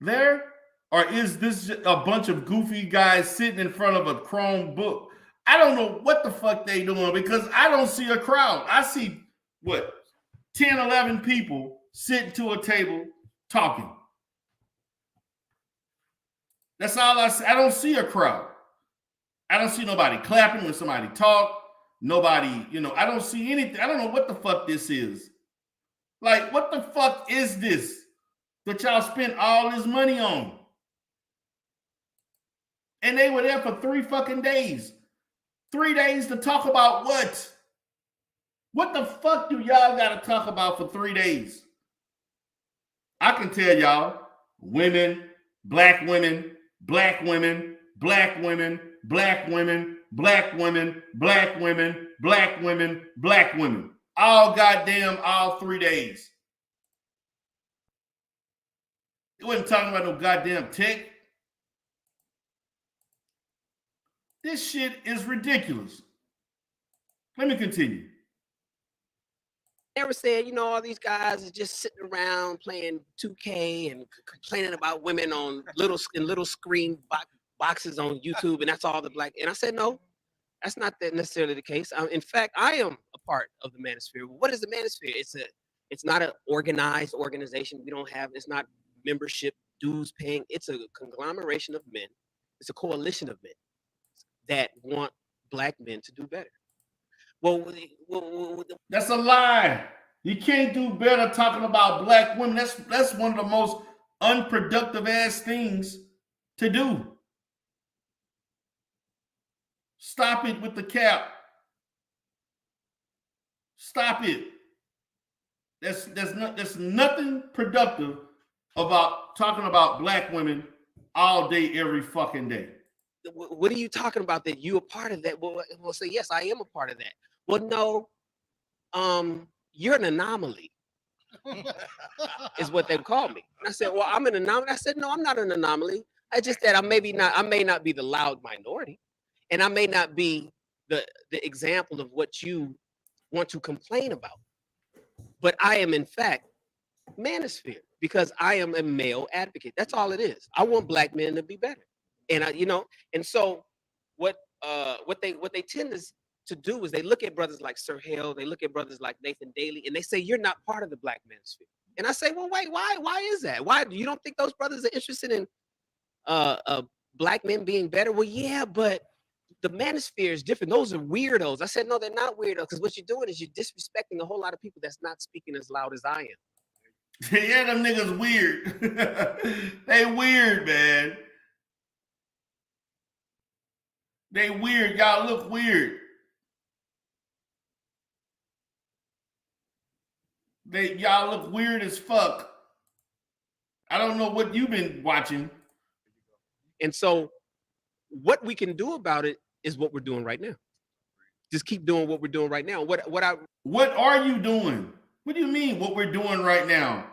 there? Or is this a bunch of goofy guys sitting in front of a chrome book? I don't know what the fuck they doing because I don't see a crowd. I see, 10, 11 people sitting to a table talking. That's all I see. I don't see a crowd. I don't see nobody clapping when somebody talk. Nobody, I don't see anything. I don't know what the fuck this is. Like, what the fuck is this that y'all spent all this money on? And they were there for 3 fucking days. 3 days to talk about what? What the fuck do y'all got to talk about for 3 days? I can tell y'all, women, black women, black women, black women, black women, black women, black women, black women, black women. All 3 days. It wasn't talking about no goddamn tech. This shit is ridiculous. Let me continue. Never said, all these guys are just sitting around playing 2K and complaining about women on little screen boxes on YouTube, and that's all the black. And I said, no, that's not necessarily the case. In fact, I am a part of the Manosphere. What is the Manosphere? It's not an organized organization. It's not membership dues paying. It's a conglomeration of men. It's a coalition of men that want black men to do better. Well, that's a lie. You can't do better talking about black women. That's one of the most unproductive ass things to do. Stop it with the cap. Stop it. There's nothing productive about talking about black women all day, every fucking day. What are you talking about that you a part of that? Well, we'll say, yes, I am a part of that. Well, no, you're an anomaly, is what they call me. And I said, well, I'm an anomaly. I said, no, I'm not an anomaly. I just that I may not be the loud minority, and I may not be the example of what you want to complain about. But I am, in fact, Manosphere, because I am a male advocate. That's all it is. I want black men to be better. And and so what they tend to do is they look at brothers like Sir Hale, they look at brothers like Nathan Daly, and they say, you're not part of the black Manosphere. And I say, well, wait, why is that? Why you don't think those brothers are interested in black men being better? Well, yeah, but the Manosphere is different. Those are weirdos. I said, no, they're not weirdos, because what you're doing is you're disrespecting a whole lot of people that's not speaking as loud as I am. Yeah, them niggas weird. They weird, man. They weird. Y'all look weird. Y'all look weird as fuck. I don't know what you've been watching. And so what we can do about it is what we're doing right now. Just keep doing what we're doing right now. What are you doing? What do you mean what we're doing right now?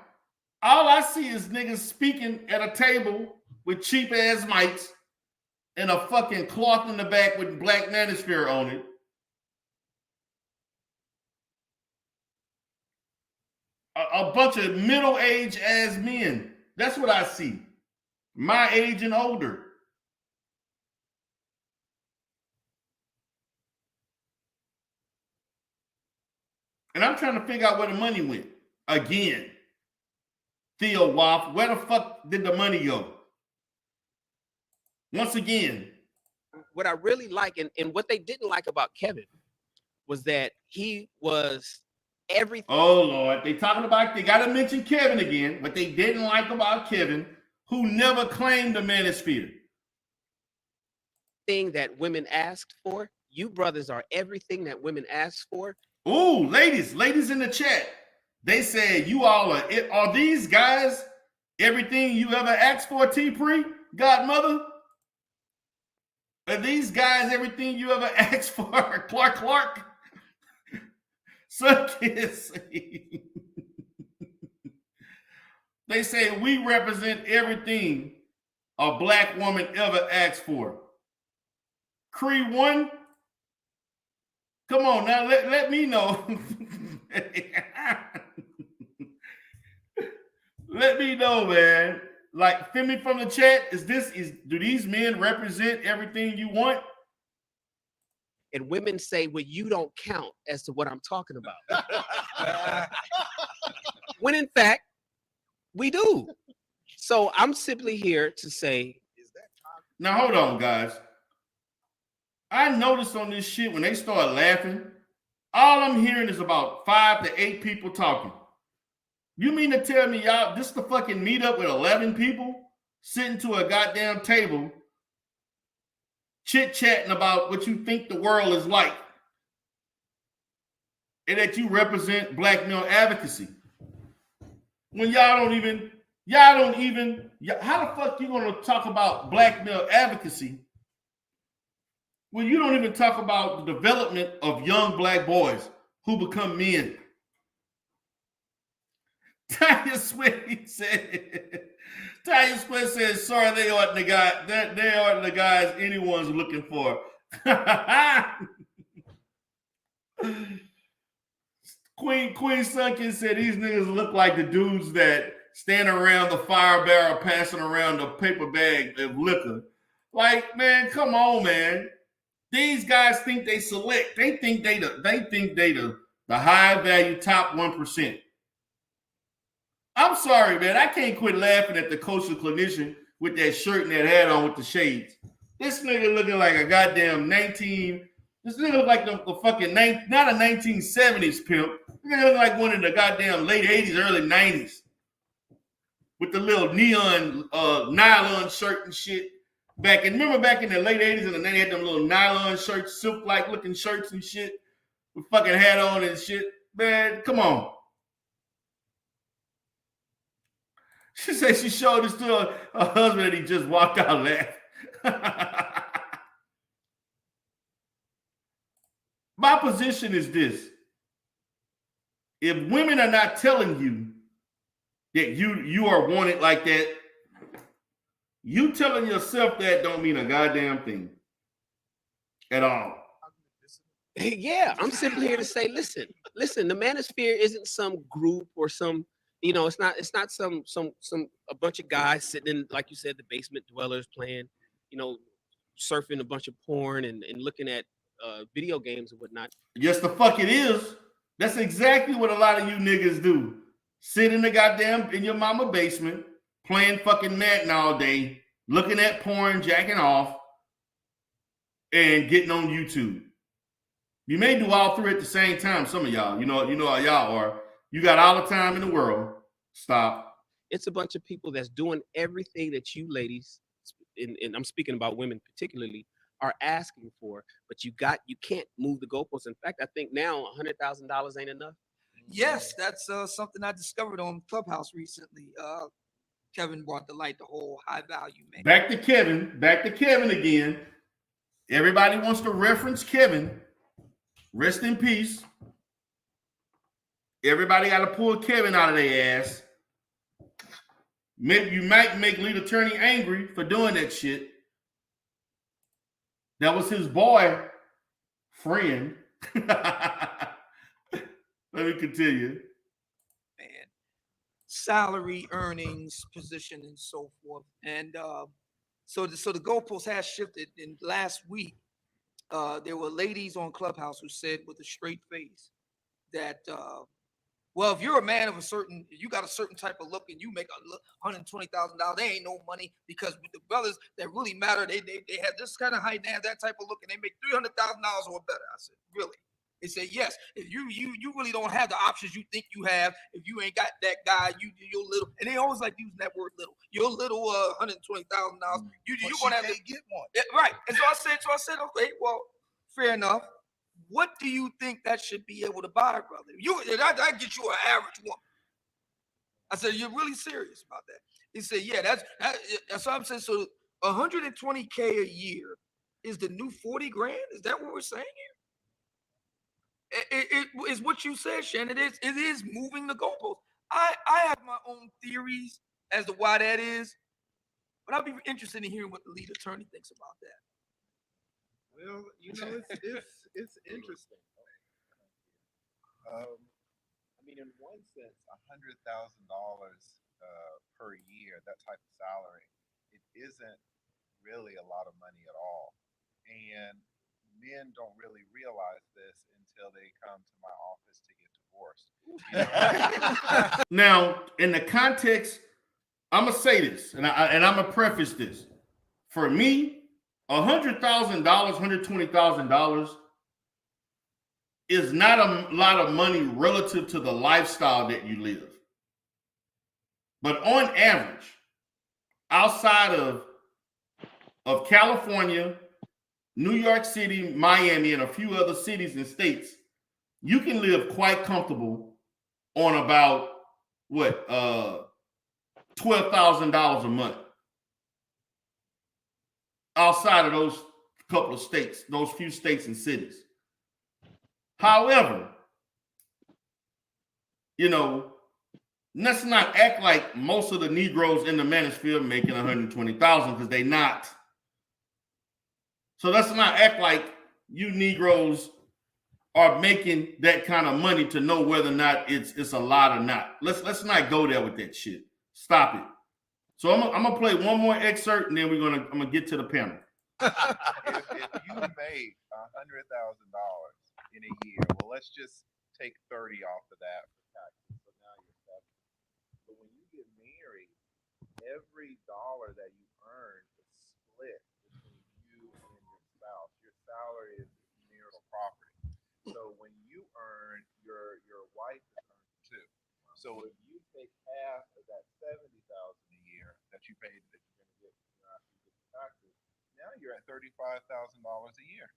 All I see is niggas speaking at a table with cheap ass mics and a fucking cloth in the back with Black Manosphere on it. A bunch of middle-aged ass men. That's what I see. My age and older. And I'm trying to figure out where the money went. Again. Theo Woff, where the fuck did the money go? Once again. What I really like, and what they didn't like about Kevin, was that he was everything. Oh, Lord. They got to mention Kevin again. What they didn't like about Kevin, who never claimed the Manosphere. Thing that women asked for. You brothers are everything that women asked for. Ooh, ladies in the chat. They said you all are these guys everything you ever asked for, T-Pre, Godmother? Are these guys everything you ever asked for, Clark? Suck his. They say we represent everything a black woman ever asked for? Cree 1? Come on now, let me know. Let me know, man. Like, feel me from the chat. Do these men represent everything you want? And women say, well, you don't count as to what I'm talking about. When in fact, we do. So I'm simply here to say, now hold on, guys. I noticed on this shit when they start laughing, all I'm hearing is about 5 to 8 people talking. You mean to tell me y'all this the fucking meetup with 11 people sitting to a goddamn table chit-chatting about what you think the world is like, and that you represent black male advocacy? When y'all don't even, how the fuck you gonna talk about black male advocacy when you don't even talk about the development of young black boys who become men? Tanya Sweat said, Tanya Sweat says, sorry, they aren't the guys anyone's looking for. Queen Sunken said these niggas look like the dudes that stand around the fire barrel passing around a paper bag of liquor. Like, man, come on, man. These guys think they select. They think they the high value top 1%. I'm sorry, man. I can't quit laughing at the coastal clinician with that shirt and that hat on with the shades. This nigga looking like a goddamn this nigga look like the fucking not a 1970s pimp. This nigga look like one of the goddamn late 80s, early 90s. With the little neon nylon shirt and shit. Remember back in the late 80s and they had them little nylon shirts, silk-like looking shirts and shit with fucking hat on and shit. Man, come on. She said she showed this to her husband and he just walked out laughing. My position is this. If women are not telling you that you are wanted like that, you telling yourself that don't mean a goddamn thing at all. Yeah, I'm simply here to say, listen, the Manosphere isn't some group or some, it's not some a bunch of guys sitting in, like you said, the basement dwellers playing, surfing a bunch of porn and looking at video games and whatnot. Yes, the fuck it is. That's exactly what a lot of you niggas do. Sit in your mama basement, playing fucking Madden all day, looking at porn, jacking off, and getting on YouTube. You may do all three at the same time, some of y'all. You know how y'all are. You got all the time in the world. Stop. It's a bunch of people that's doing everything that you ladies, and I'm speaking about women particularly, are asking for, but you can't move the goalposts. In fact, I think now $100,000 ain't enough. Yes, that's something I discovered on Clubhouse recently. Kevin brought to light the whole high value man. Back to Kevin again. Everybody wants to reference Kevin. Rest in peace. Everybody got to pull Kevin out of their ass. Maybe you might make lead attorney angry for doing that shit. That was his boy friend. Let me continue. Man, salary, earnings, position, and so forth. And so the goalpost has shifted. In last week, there were ladies on Clubhouse who said with a straight face that, well, if you're a man of you got a certain type of look and you make $120,000, they ain't no money, because with the brothers that really matter, they have this kind of height, they have that type of look, and they make $300,000 or better. I said, really? They said, yes. If you really don't have the options you think you have, if you ain't got that guy, you're little, and they always like using that word little. You're little $120,000. You're gonna have to get one. Yeah, right. And so I said, okay, well, fair enough. What do you think that should be able to buy, brother? I get you an average woman. I said, you're really serious about that? He said, yeah, that's what I'm saying. So 120K a year is the new 40 grand? Is that what we're saying here? It is what you said, Shannon. It is moving the goalpost. I have my own theories as to why that is. But I'd be interested in hearing what the lead attorney thinks about that. Well, it's interesting. I mean, in one sense, $100,000 per year, that type of salary, it isn't really a lot of money at all. And men don't really realize this until they come to my office to get divorced. Now, in the context, I'm gonna say this, and I'm gonna preface this. For me, $100,000, $120,000 is not a lot of money relative to the lifestyle that you live. But on average, outside of California, New York City, Miami, and a few other cities and states, you can live quite comfortable on about what $12,000 a month. Outside of those couple of states, those few states and cities. However, you know, let's not act like most of the Negroes in the Manosphere making $120,000 because they're not. So let's not act like you Negroes are making that kind of money to know whether or not it's a lot or not. Let's not go there with that shit. Stop it. So I'm gonna play one more excerpt and then I'm gonna get to the panel. If you made $100,000 in a year, well, let's just take 30 off of that for taxes. So now you're 70. But when you get married, every dollar that you earn is split between you and your spouse. Your salary is marital property. So when you earn, your wife is earning too. So if you take half of that $70,000 a year that you paid that you're going to get after you get the taxes, now you're at $35,000 a year,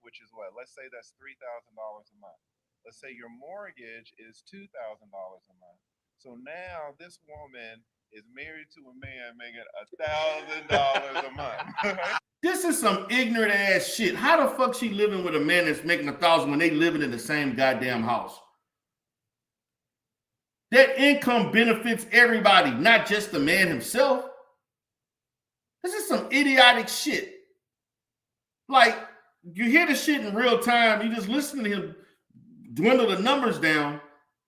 which is what? Let's say that's $3,000 a month. Let's say your mortgage is $2,000 a month. So now this woman is married to a man making $1,000 a month. This is some ignorant ass shit. How the fuck she living with a man that's making $1,000 when they living in the same goddamn house? That income benefits everybody, not just the man himself. This is some idiotic shit. Like, you hear the shit in real time. You just listen to him dwindle the numbers down.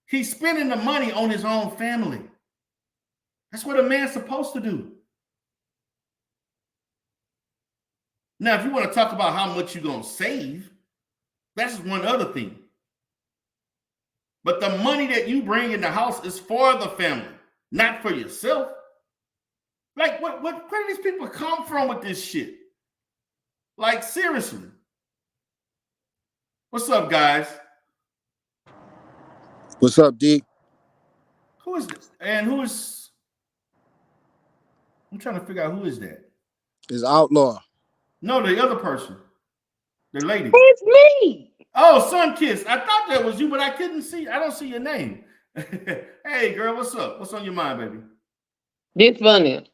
He's spending the money on his own family. That's what a man's supposed to do. Now, if you want to talk about how much you're going to save, that's one other thing. But the money that you bring in the house is for the family, not for yourself. Like, where do these people come from with this shit? Like, seriously. What's up, guys? What's up, D? Who is this? And who is... I'm trying to figure out who is that. It's Outlaw. No, the other person. The lady. It's me. Oh, Sunkiss. I thought that was you, but I couldn't see. I don't see your name. Hey, girl, what's up? What's on your mind, baby? This funny.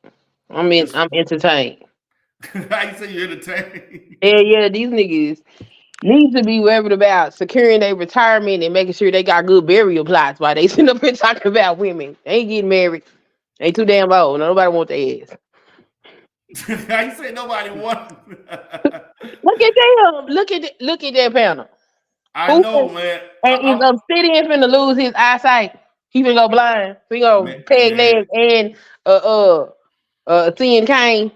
I'm entertained. How you say you're entertained? Yeah, these niggas need to be worried about securing their retirement and making sure they got good burial plots while they sitting up here talking about women. They ain't getting married. They too damn old. Nobody want their ass. How you say nobody want? Look at them. Look at that panel. I know, man. And is Obsidian finna lose his eyesight? He finna go blind. We go peg legs and seeing cane.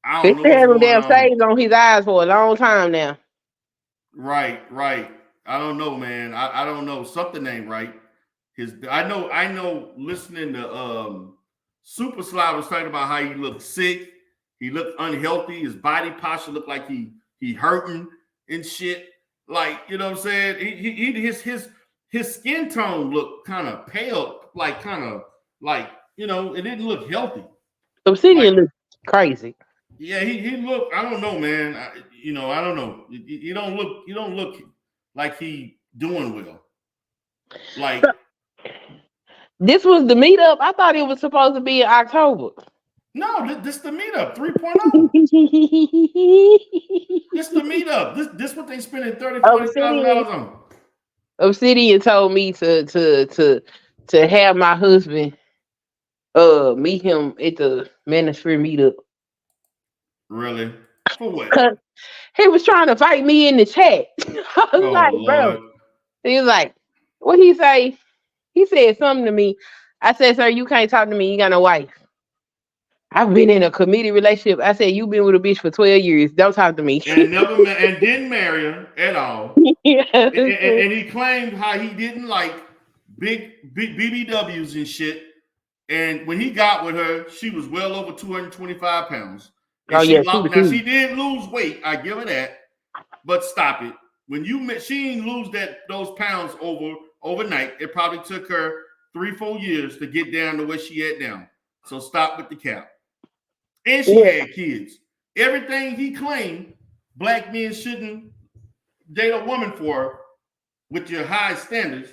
I don't know. They had them damn stains on his eyes for a long time now. Right. I don't know, man. I don't know. Something ain't right. I know. Listening to Super Slide was talking about how he looked sick. He looked unhealthy. His body posture looked like he hurting and shit. Like, you know what I'm saying? His skin tone looked kind of pale, like you know, it didn't look healthy. Obsidian looked crazy. Yeah, he looked. I don't know, man. I don't know. You don't look like he doing well. Like, this was the meetup. I thought it was supposed to be in October. No, this the meetup 3.0. This the meetup. This what they spending $30,000-$40,000 on. Obsidian told me to have my husband Meet him at the Manosphere meetup. Really? For what? Cause he was trying to fight me in the chat. I was Oh like, Lord. bro. He was like, what he say? He said something to me. I said, sir, you can't talk to me. You got no wife. I've been in a committed relationship. I said, you been with a bitch for 12 years. Don't talk to me. And and didn't marry her at all. Yeah. And he claimed how he didn't like big BBWs and shit. And when he got with her, she was well over 225 pounds. And Oh she yeah, she lost. was Now huge. she did lose weight. I give her that. But stop it. When you met, she didn't lose those pounds overnight. It probably took her 3-4 years to get down to where she at now. So stop with the cap. And she Yeah. had kids. Everything he claimed black men shouldn't date a woman for with your high standards.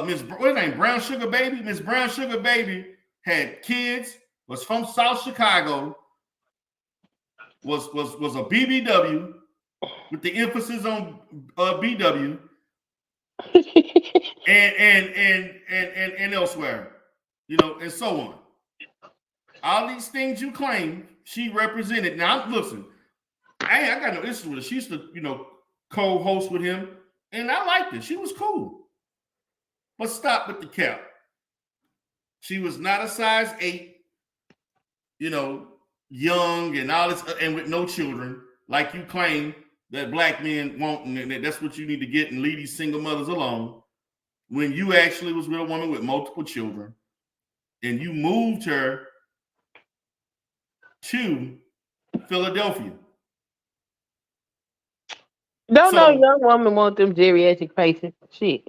Miss what's her name? Brown Sugar Baby. Miss Brown Sugar Baby had kids, was from South Chicago, was a BBW with the emphasis on BW and elsewhere, you know, and so on. All these things you claim she represented. Now, listen, I got no issue with her. She used to, you know, co-host with him, and I liked it. She was cool. But stop with the cap. She was not a size 8, you know, young and all this, and with no children, like you claim that black men want, and that's what you need to get and leave these single mothers alone. When you actually was with a woman with multiple children, and you moved her to Philadelphia. Don't no young woman want them geriatric patients. Shit.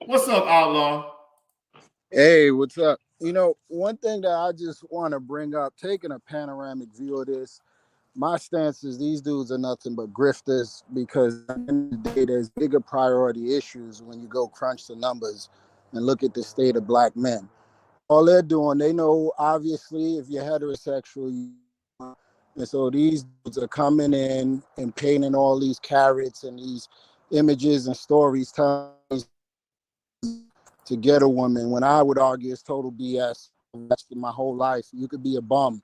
What's up, Outlaw? Hey, what's up? You know, one thing that I just want to bring up, taking a panoramic view of this, my stance is these dudes are nothing but grifters, because at the end of the day, there's bigger priority issues when you go crunch the numbers and look at the state of black men. All they're doing, they know, obviously, if you're heterosexual, and so these dudes are coming in and painting all these carrots and these images and stories telling to get a woman, when I would argue it's total BS. That's my whole life. You could be a bum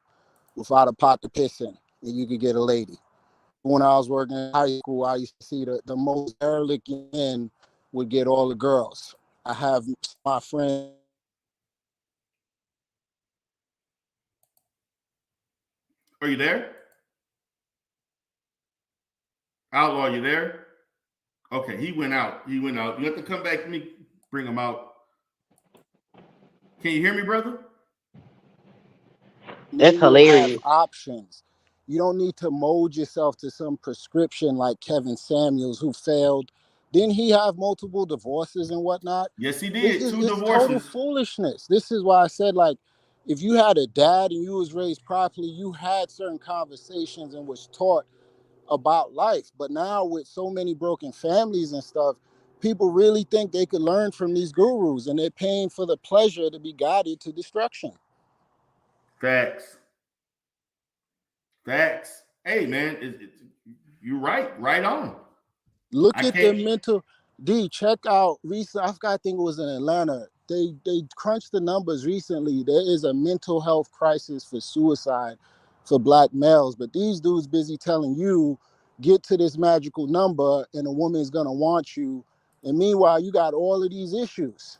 without a pot to piss in, and you could get a lady. When I was working in high school, I used to see the most derelict men would get all the girls. I have my friend. Are you there? Outlaw, you there? Okay, he went out. You have to come back to me, bring him out. Can you hear me, brother? That's hilarious. Have options. You don't need to mold yourself to some prescription like Kevin Samuels, who failed. Didn't he have multiple divorces and whatnot? Yes, he did. It's 2 divorces. Total foolishness. This is why I said, like, if you had a dad and you was raised properly, you had certain conversations and was taught about life. But now with so many broken families and stuff, people really think they could learn from these gurus, and they're paying for the pleasure to be guided to destruction. Facts. Hey, man, you're right. Right on. Look at the mental. Check out recent. I think it was in Atlanta. They crunched the numbers recently. There is a mental health crisis for suicide for black males, but these dudes busy telling you get to this magical number and a woman is gonna want you, and meanwhile you got all of these issues.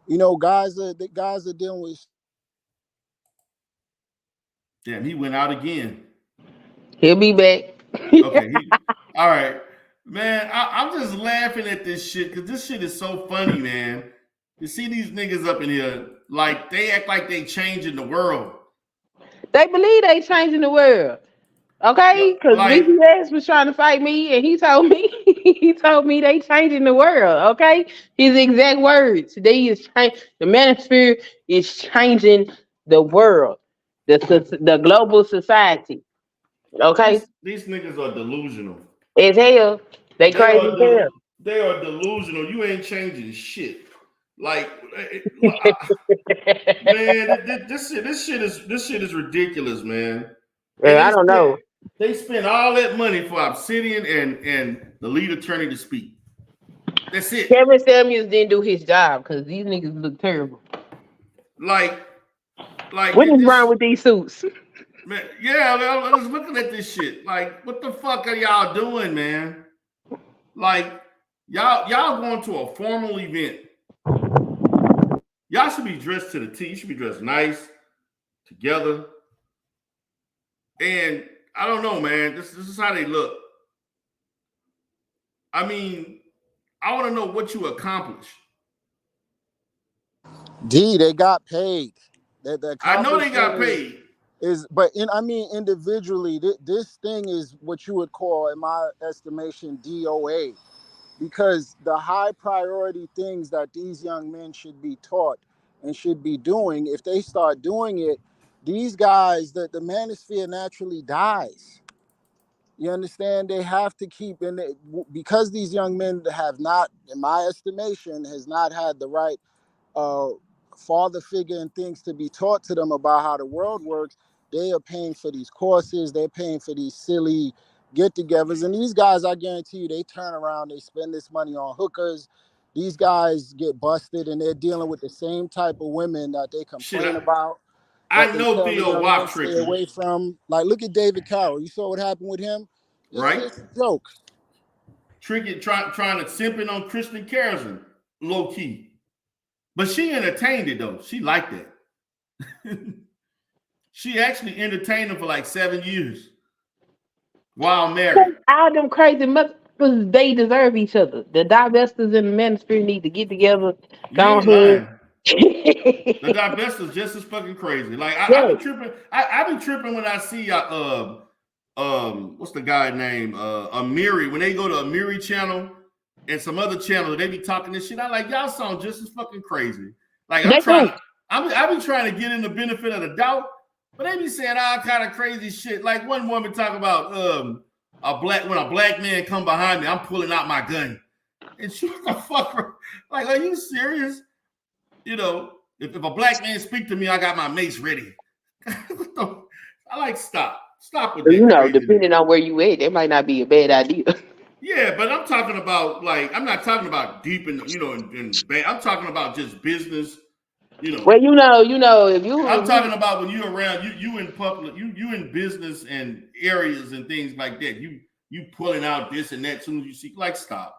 You know, guys are dealing with. Damn, he went out again. He'll be back. Okay. All right. Man, I'm just laughing at this shit because this shit is so funny, man. You see these niggas up in here, like they act like they changing the world. They believe they changing the world. Okay? Because like- BBS was trying to fight me, and he told me they changing the world. Okay? His exact words. The Manosphere is changing the world. The global society. Okay? These niggas are delusional. As hell. They crazy as hell. They are delusional. You ain't changing shit. Like, man, this shit is ridiculous, man. Yeah, I don't know. They spent all that money for Obsidian and the lead attorney to speak. That's it. Kevin Samuels didn't do his job because these niggas look terrible. Like What is wrong with these suits? Man, yeah, I was looking at this shit. Like, what the fuck are y'all doing, man? Like, y'all going to a formal event. Y'all should be dressed to the T. You should be dressed nice, together. And I don't know, man. This is how they look. I mean, I want to know what you accomplished. D, they got paid. The I know they got accomplishment paid. but individually, this thing is what you would call, in my estimation, DOA, because the high priority things that these young men should be taught and should be doing, if they start doing it, these guys, the manosphere naturally dies. You understand? They have to keep in it, because these young men have not, in my estimation, has not had the right father figure and things to be taught to them about how the world works. They are paying for these courses. They're paying for these silly get-togethers. And these guys, I guarantee you, they turn around, they spend this money on hookers. These guys get busted, and they're dealing with the same type of women that they complain about. I That they know tell the Theo young Wop men stay tricking. away from. Like, look at David Carroll. You saw what happened with him? Right? It's a joke. Tricking, trying to simping on Kristen Carrison, low key. But she entertained it though. She liked that. She actually entertained him for like 7 years while married. All them crazy motherfuckers, they deserve each other. The divestors and the manosphere need to get together. You Go ain't ahead. lying. The divestors just as fucking crazy. Like I be tripping. I be tripping when I see what's the guy name? Amiri. When they go to Amiri channel and some other channel, they be talking this shit. I like, y'all sound just as fucking crazy. Like I be trying to get in the benefit of the doubt, but they be saying all kind of crazy shit. Like one woman talk about when a black man come behind me, I'm pulling out my gun. And she, what the fuck? Like, are you serious? You know, if a black man speak to me, I got my mace ready. I like stop with that. You know, depending on where you at, that might not be a bad idea. Yeah, but I'm talking about I'm not talking about deep in I'm talking about just business. You know. Well, you know, if you. I'm talking about when you're around, you in public, you in business and areas and things like that. You pulling out this and that as soon as you see, like stop.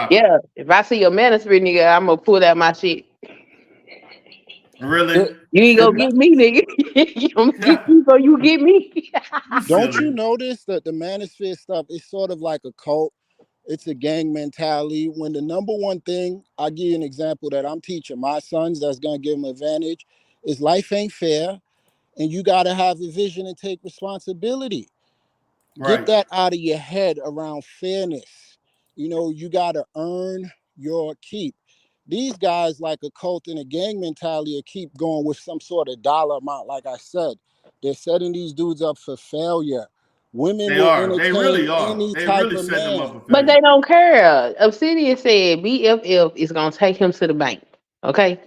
Yeah, if I see a manosphere nigga, I'm gonna pull out my shit. Really? You ain't gonna get me, nigga. You gonna get me, so you get me. Don't you notice that the manosphere stuff is sort of like a cult? It's a gang mentality. When the number one thing, I'll give you an example that I'm teaching my sons that's gonna give them advantage, is life ain't fair, and you gotta have a vision and take responsibility. Get that out of your head around fairness. You know, you gotta earn your keep. These guys, like a cult and a gang mentality, keep going with some sort of dollar amount. Like I said, they're setting these dudes up for failure. Women will entertain They really are. any They type really of setting them man. up for But they don't care. Obsidian said BFF is gonna take him to the bank. Okay.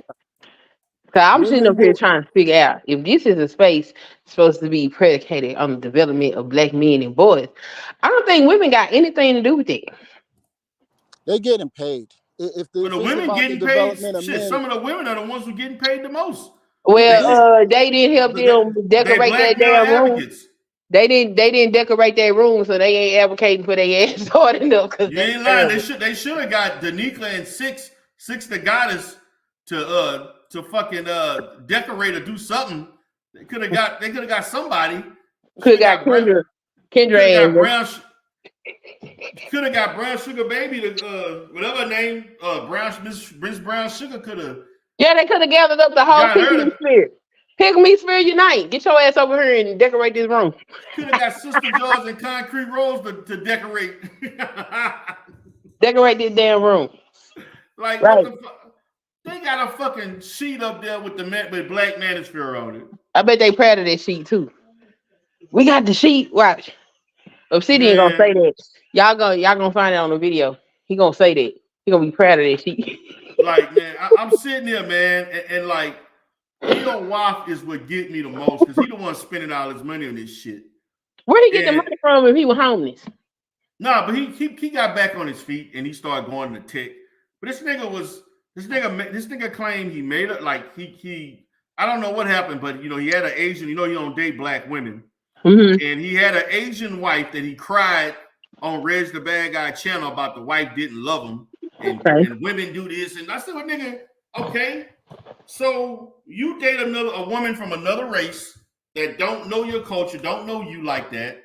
So I'm sitting up here trying to figure out if this is a space supposed to be predicated on the development of black men and boys. I don't think women got anything to do with it. They're getting paid. If the it's women about getting the paid, development of shit. men, Some of the women are the ones who getting paid the most. Well, they didn't help them decorate that damn room. They didn't decorate that room, so they ain't advocating for their ass hard enough. Because you ain't lying. They should have got Danica and six the goddess to fucking decorate or do something. They could have got somebody. Could have got Kendra and Brown. Could have got Brown Sugar Baby to whatever her name, Miss Brown Sugar could have. Yeah, they could have gathered up the whole Pygmy Spirit. Pygmy Spirit Unite. Get your ass over here and decorate this room. Could have got Sister Jaws and Concrete Rose to decorate. Decorate this damn room. Like, what the fuck? They got a fucking sheet up there with Black Manosphere on it. I bet they proud of that sheet too. We got the sheet. Watch. Obsidian gonna say that. Y'all gonna find it on the video. He gonna say that. He gonna be proud of that sheet. Like, man, I'm sitting there, man, and like, Theo Wop is what get me the most because he the one spending all his money on this shit. Where'd he get the money from if he was homeless? Nah, but he got back on his feet and he started going to tech. But this nigga claimed he made it like I I don't know what happened, but he had an Asian. You don't date black women, Mm-hmm. and he had an Asian wife that he cried on Reg the Bad Guy channel about the wife didn't love him, Okay. and women do this, and I said, well, nigga, okay, so you date a woman from another race that don't know your culture, don't know you like that,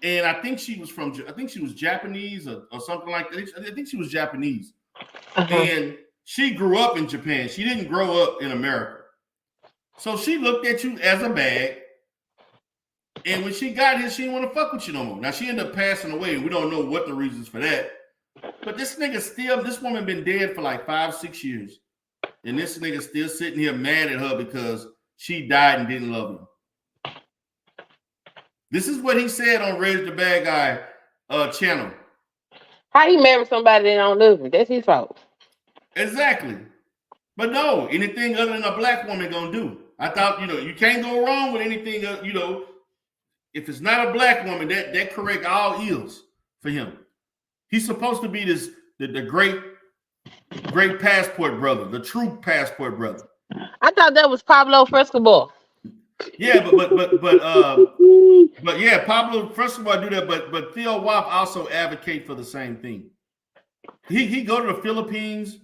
and I think she was Japanese or something like that. I think she was Japanese, and she grew up in Japan. She didn't grow up in America. So she looked at you as a bag, and when she got here, she didn't want to fuck with you no more. Now she ended up passing away, and we don't know what the reasons for that. But this woman been dead for like 5-6 years, and this nigga still sitting here mad at her because she died and didn't love him. This is what he said on Reg the Bad Guy channel. How he married somebody that don't love him? That's his fault. Exactly. But no, anything other than a black woman gonna do. I thought, you can't go wrong with anything, if it's not a black woman, that correct all ills for him. He's supposed to be the great passport brother, the true passport brother. I thought that was Pablo Frescobar. Yeah, but yeah, Pablo Frescobar do that, but Theo Wap also advocate for the same thing. He go to the Philippines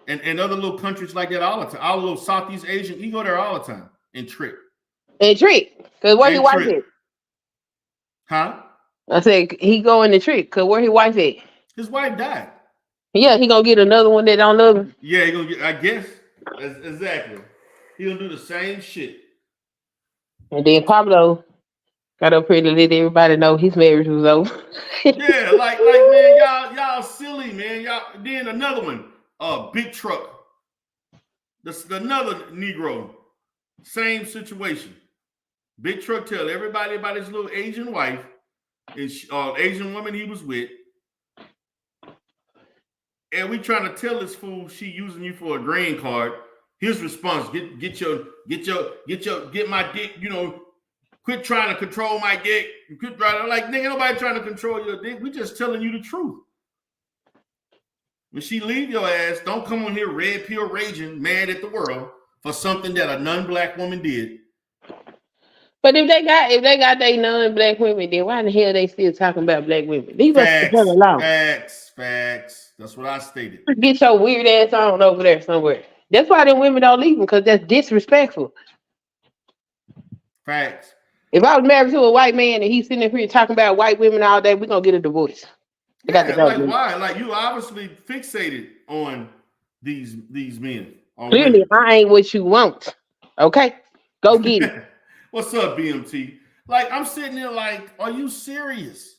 and other little countries like that all the time. All the little Southeast Asian, he go there all the time and trick. And trick, cause where his wife at? Huh? I said he go in the trick, cause where his wife at? His wife died. Yeah, he gonna get another one that don't love him. Yeah, he gonna get. I guess exactly. He gonna do the same shit. And then Pablo got up here to let everybody know his marriage was over. Yeah, like man, y'all silly, man. Y'all. Then another one, Big Truck. This another Negro, same situation. Big Truck tell everybody about his little Asian wife, and Asian woman he was with, and we trying to tell this fool she using you for a green card. His response: get my dick. Quit trying to control my dick. Quit trying to nigga. Nobody trying to control your dick. We just telling you the truth. When she leave your ass, don't come on here red pill raging, mad at the world for something that a non-black woman did. But if they got they non-black women, then why the hell they still talking about black women? These Facts. That's what I stated. Get your weird ass on over there somewhere. That's why them women don't leave them, because that's disrespectful. Facts. If I was married to a white man and he's sitting up here talking about white women all day, we're gonna get a divorce. Why? Like you obviously fixated on these men. Clearly, I ain't what you want. Okay, go get it. What's up, BMT? Like I'm sitting there, like, are you serious?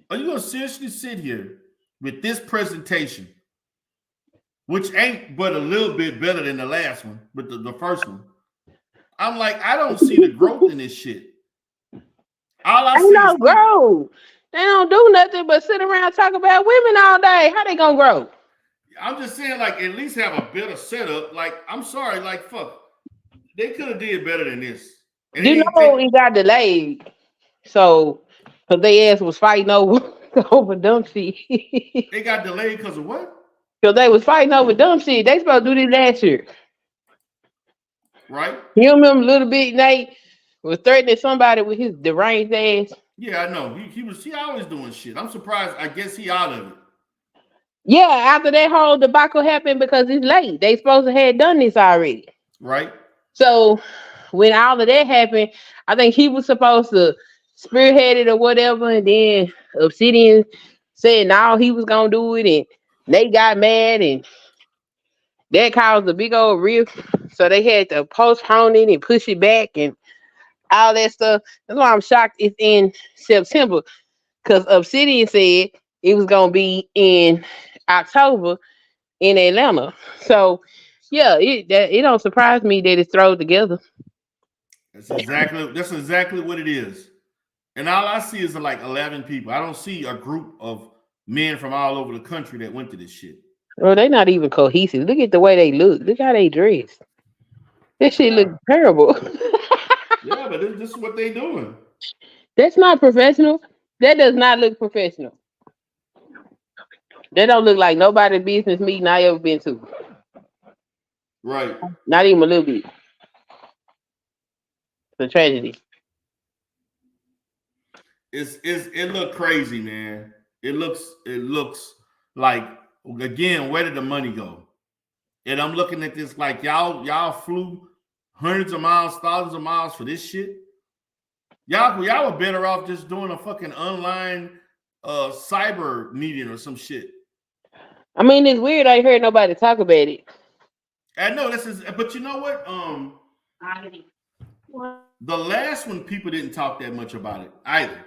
Are you gonna seriously sit here with this presentation, which ain't but a little bit better than the last one, but the first one? I'm like, I don't see the growth in this shit. All I see is growth. They don't do nothing but sit around talk about women all day. How they gonna grow? I'm just saying, like, at least have a better setup. Like, I'm sorry, like, fuck. They could have did better than this. And it got delayed. So, because they ass was fighting over dumb shit. They got delayed because of what? Because they was fighting over dumb shit. They supposed to do this last year. Right? You remember Little Big Nate was threatening somebody with his deranged ass? Yeah, I know. He always doing shit. I'm surprised. I guess he out of it. Yeah, after that whole debacle happened, because it's late. They supposed to have done this already. Right. So when all of that happened, I think he was supposed to spearhead it or whatever, and then Obsidian said no, he was gonna do it, and they got mad, and that caused a big old rift. So they had to postpone it and push it back and all that stuff. That's why I'm shocked it's in September, because Obsidian said it was gonna be in October in Atlanta. So yeah, it don't surprise me that it's thrown together. That's exactly what it is. And all I see is like 11 people. I don't see a group of men from all over the country that went to this shit. Well, they're not even cohesive. Look at the way they look. Look how they dress. This shit looks terrible. Yeah, but this is what they doing. That's not professional. That does not look professional. That don't look like nobody's business meeting I ever been to. Right. Not even a little bit. It's a tragedy. It look crazy, man. It looks like, again, where did the money go? And I'm looking at this like y'all flew hundreds of miles, thousands of miles for this shit. Y'all were better off just doing a fucking online cyber meeting or some shit. I mean, it's weird. I ain't heard nobody talk about it. I know this is, but you know what? The last one, people didn't talk that much about it either.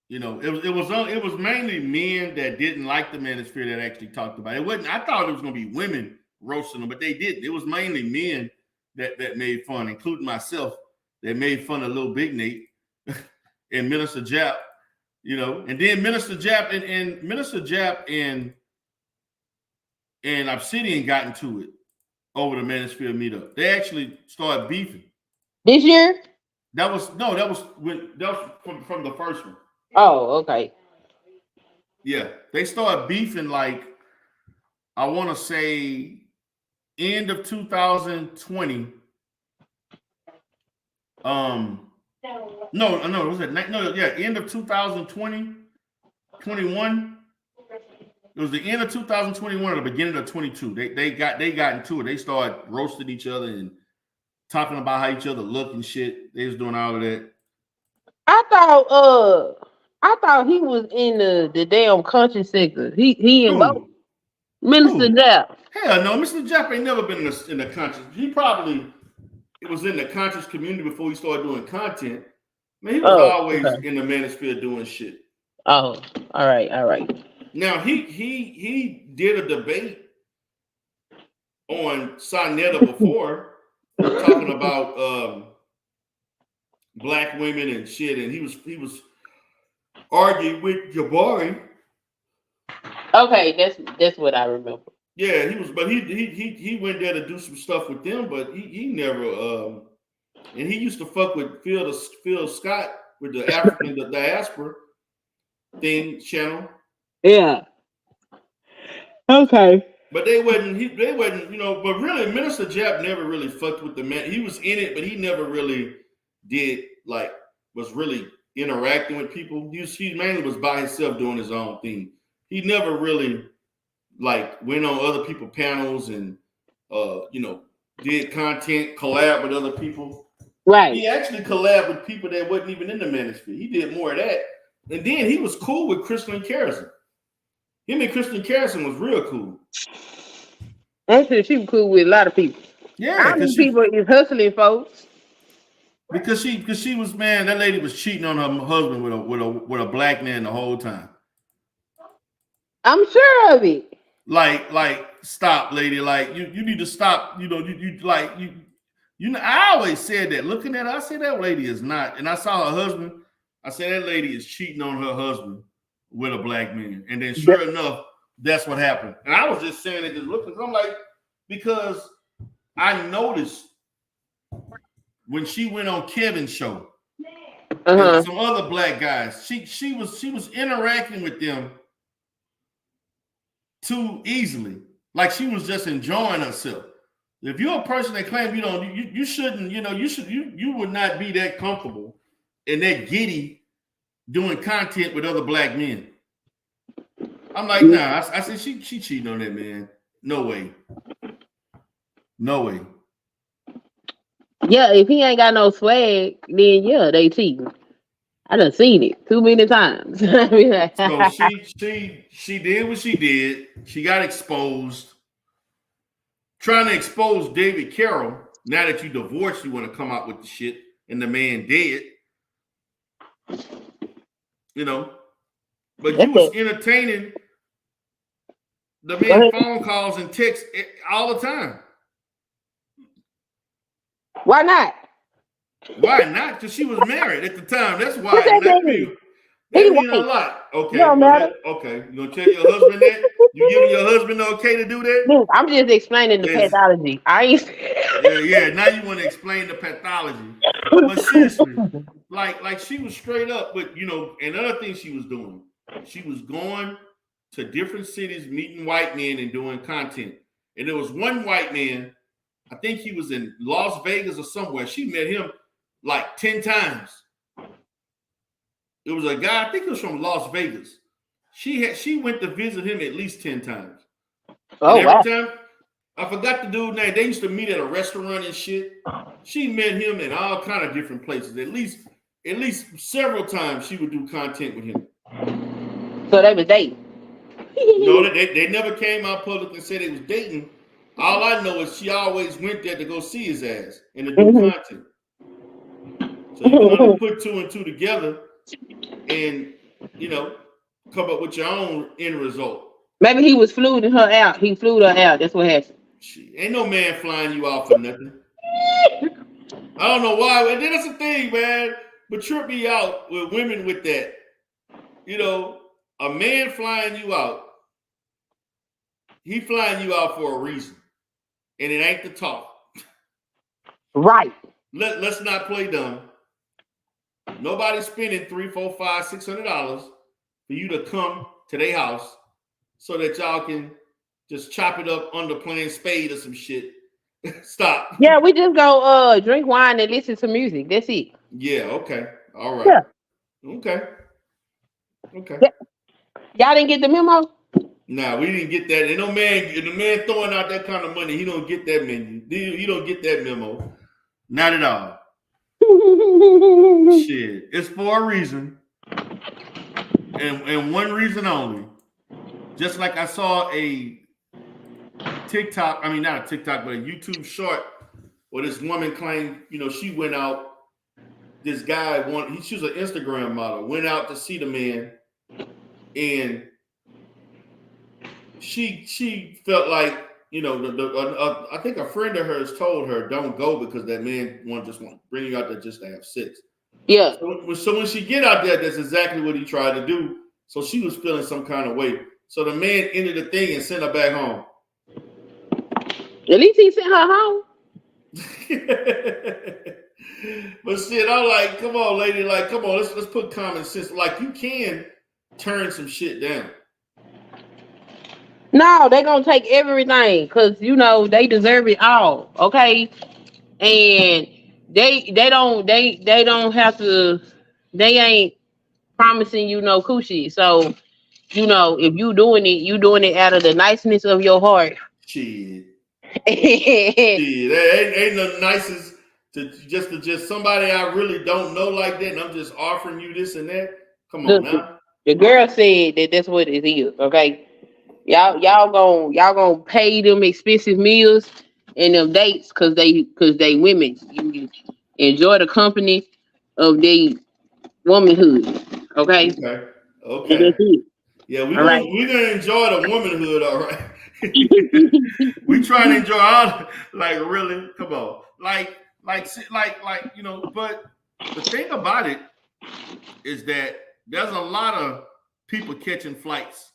You know, it was mainly men that didn't like the Manosphere that actually talked about it. It wasn't. I thought it was going to be women roasting them, but they didn't. It was mainly men that made fun, including myself, that made fun of Lil Big Nate and Minister Jap. You know, and then Minister Jap and Minister Jap and Obsidian got into it over the Manosphere meetup. They actually started beefing. This year? That was from the first one. Oh, okay. Yeah, they started beefing like, I want to say end of 2020. No, was it end of 2020, 21. It was the end of 2021 or the beginning of 22. They got into it. They started roasting each other and talking about how each other looked and shit. They was doing all of that. I thought he was in the damn country sector. He in both. Minister Jap. Hell no, Mr. Jap ain't never been in the conscious. He probably was in the conscious community before he started doing content. Man, he was always in the Manosphere doing shit. Oh, all right. Now he did a debate on Sonetta before talking about black women and shit, and he was arguing with Jabari. Okay, that's what I remember. Yeah, he was, but he went there to do some stuff with them, but he never and he used to fuck with Phil Scott with the African the diaspora thing channel. Yeah. Okay. But they wasn't, you know, but really Minister Jap never really fucked with the man. He was in it, but he never really was really interacting with people. He mainly was by himself doing his own thing. He never really went on other people's panels and you know, did content, collab with other people. Right. He actually collabed with people that wasn't even in the Manosphere. He did more of that. And then he was cool with Kristen Carrison. Him and Kristen Carrison was real cool. I'm sure she was cool with a lot of people. Yeah, how many people is hustling, folks? Because she was, man, that lady was cheating on her husband with a black man the whole time. I'm sure of it. Like stop, lady. Like you need to stop. You know, you know, I always said that. Looking at her, I said that lady is not. And I saw her husband. I said that lady is cheating on her husband with a black man. And then sure enough, that's what happened. And I was just saying it, just looking. I'm like, because I noticed when she went on Kevin's show and some other black guys, she was interacting with them too easily. Like she was just enjoying herself. If you're a person that claims you shouldn't, you know, you would not be that comfortable and that giddy doing content with other black men. I'm like, nah. I said she cheating on that man. No way. No way. Yeah, if he ain't got no swag, then yeah, they cheating. I done seen it too many times. So she did what she did. She got exposed. Trying to expose David Carroll. Now that you divorced, you want to come out with the shit, and the man dead. You know, but you was entertaining the man phone calls and texts all the time. Why not? Why not? Because she was married at the time. That's why. That mean a lot. Okay. Okay. You gonna tell your husband that? You giving your husband the okay to do that? Look, I'm just explaining the pathology. I ain't. Yeah. Now you want to explain the pathology, but seriously, like she was straight up. But you know, another thing she was doing, she was going to different cities, meeting white men and doing content. And there was one white man, I think he was in Las Vegas or somewhere. She met him like 10 times. It was a guy, I think it was from Las Vegas. She went to visit him at least 10 times. Oh, and every wow. time, I forgot the dude's name. They used to meet at a restaurant and shit. She met him in all kind of different places. At least several times she would do content with him. So they was dating. No, they never came out public and said they was dating. All I know is she always went there to go see his ass and to do content. So you can only put two and two together and, you know, come up with your own end result. Maybe he was fluting her out. He flew her out. That's what happened. Ain't no man flying you out for nothing. I don't know why. And that's the thing, man. But trip me out with women with that. You know, a man flying you out, he flying you out for a reason. And it ain't the talk. Right. Let's not play dumb. Nobody's spending $300, $400, $500, $600 for you to come to their house so that y'all can just chop it up under playing spade or some shit. Stop. Yeah, we just go drink wine and listen to music. That's it. Yeah, okay. All right. Yeah. Okay. Okay. Yeah. Y'all didn't get the memo? Nah, we didn't get that. And no man, the man throwing out that kind of money, he don't get that menu. You don't get that memo. Not at all. Shit. It's for a reason. And one reason only. Just like I saw a TikTok, I mean not a TikTok, but a YouTube short where this woman claimed, you know, she went out, this guy she was an Instagram model, went out to see the man, and she felt like, you know, I think a friend of hers told her, don't go because that man just want to bring you out there just to have sex. Yeah. So when she get out there, that's exactly what he tried to do. So she was feeling some kind of way. So the man ended the thing and sent her back home. At least he sent her home. But shit, I'm like, come on, lady, like, come on, let's put common sense. Like, you can turn some shit down. No, they gonna take everything because you know they deserve it all. Okay, and they don't have to. They ain't promising you no coochie. So you know if you doing it out of the niceness of your heart. Shit. Shit, that ain't the nicest to just somebody I really don't know like that, and I'm just offering you this and that. Come on now. The girl said that that's what it is. Okay, y'all gonna pay them expensive meals and them dates because they women. You enjoy the company of their womanhood. Okay. Okay. And that's it. Yeah, we're right. gonna enjoy the womanhood, all right. We try to enjoy all, like, really, come on, like you know. But the thing about it is that there's a lot of people catching flights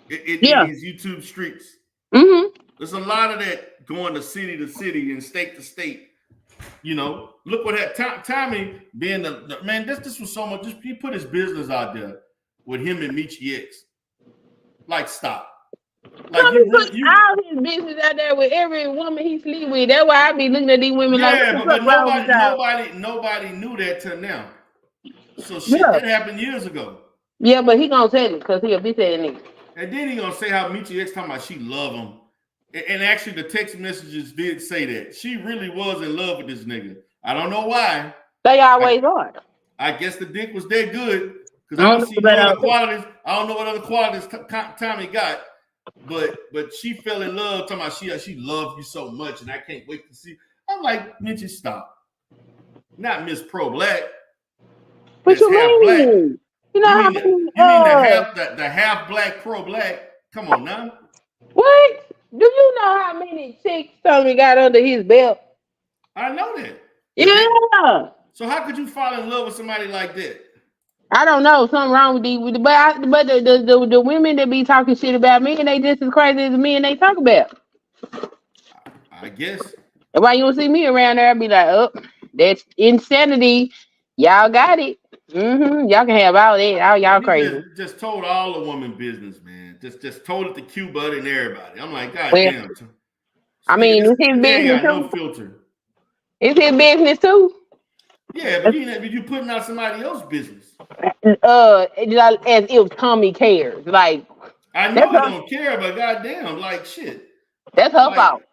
in these YouTube streets. Mm-hmm. There's a lot of that going to city and state to state. You know, look what happened. Tommy being the man, this was so much. He put his business out there with him and Michi X. Like, stop. Like, Tommy put all his business out there with every woman he sleep with. That's why I be looking at these women but nobody knew that till now. So shit, that happened years ago. Yeah, but he gonna tell it because he a bitch ass nigga. And then he gonna say how Michi X talking about she love him. And actually, the text messages did say that she really was in love with this nigga. I don't know why. They always are. I guess the dick was that good because I don't see no other qualities. I don't know what other qualities Tommy got, but she fell in love. Talking about she loved you so much, and I can't wait to see. I'm like, Mitchie, stop. Not Miss Pro Black. What you mean? Black. You know how you mean the half black Pro Black? Come on now. What? Do you know how many chicks Tommy got under his belt? I know that. Yeah. So how could you fall in love with somebody like that? I don't know. Something wrong with these. But the women that be talking shit about me, and they just as crazy as the men they talk about. I guess. That's why you don't see me around there. I be like, oh, that's insanity. Y'all got it. Mm-hmm. Y'all can have all that. All y'all crazy. Just told all the woman business, man. Just told it to Q-Bud and everybody. I'm like, God damn. I mean, it's his business. No filter. It's his business too. Yeah, but you putting out somebody else's business. As if Tommy cares. Like I know that's I her, don't care, but goddamn, like shit. that's her Like, fault.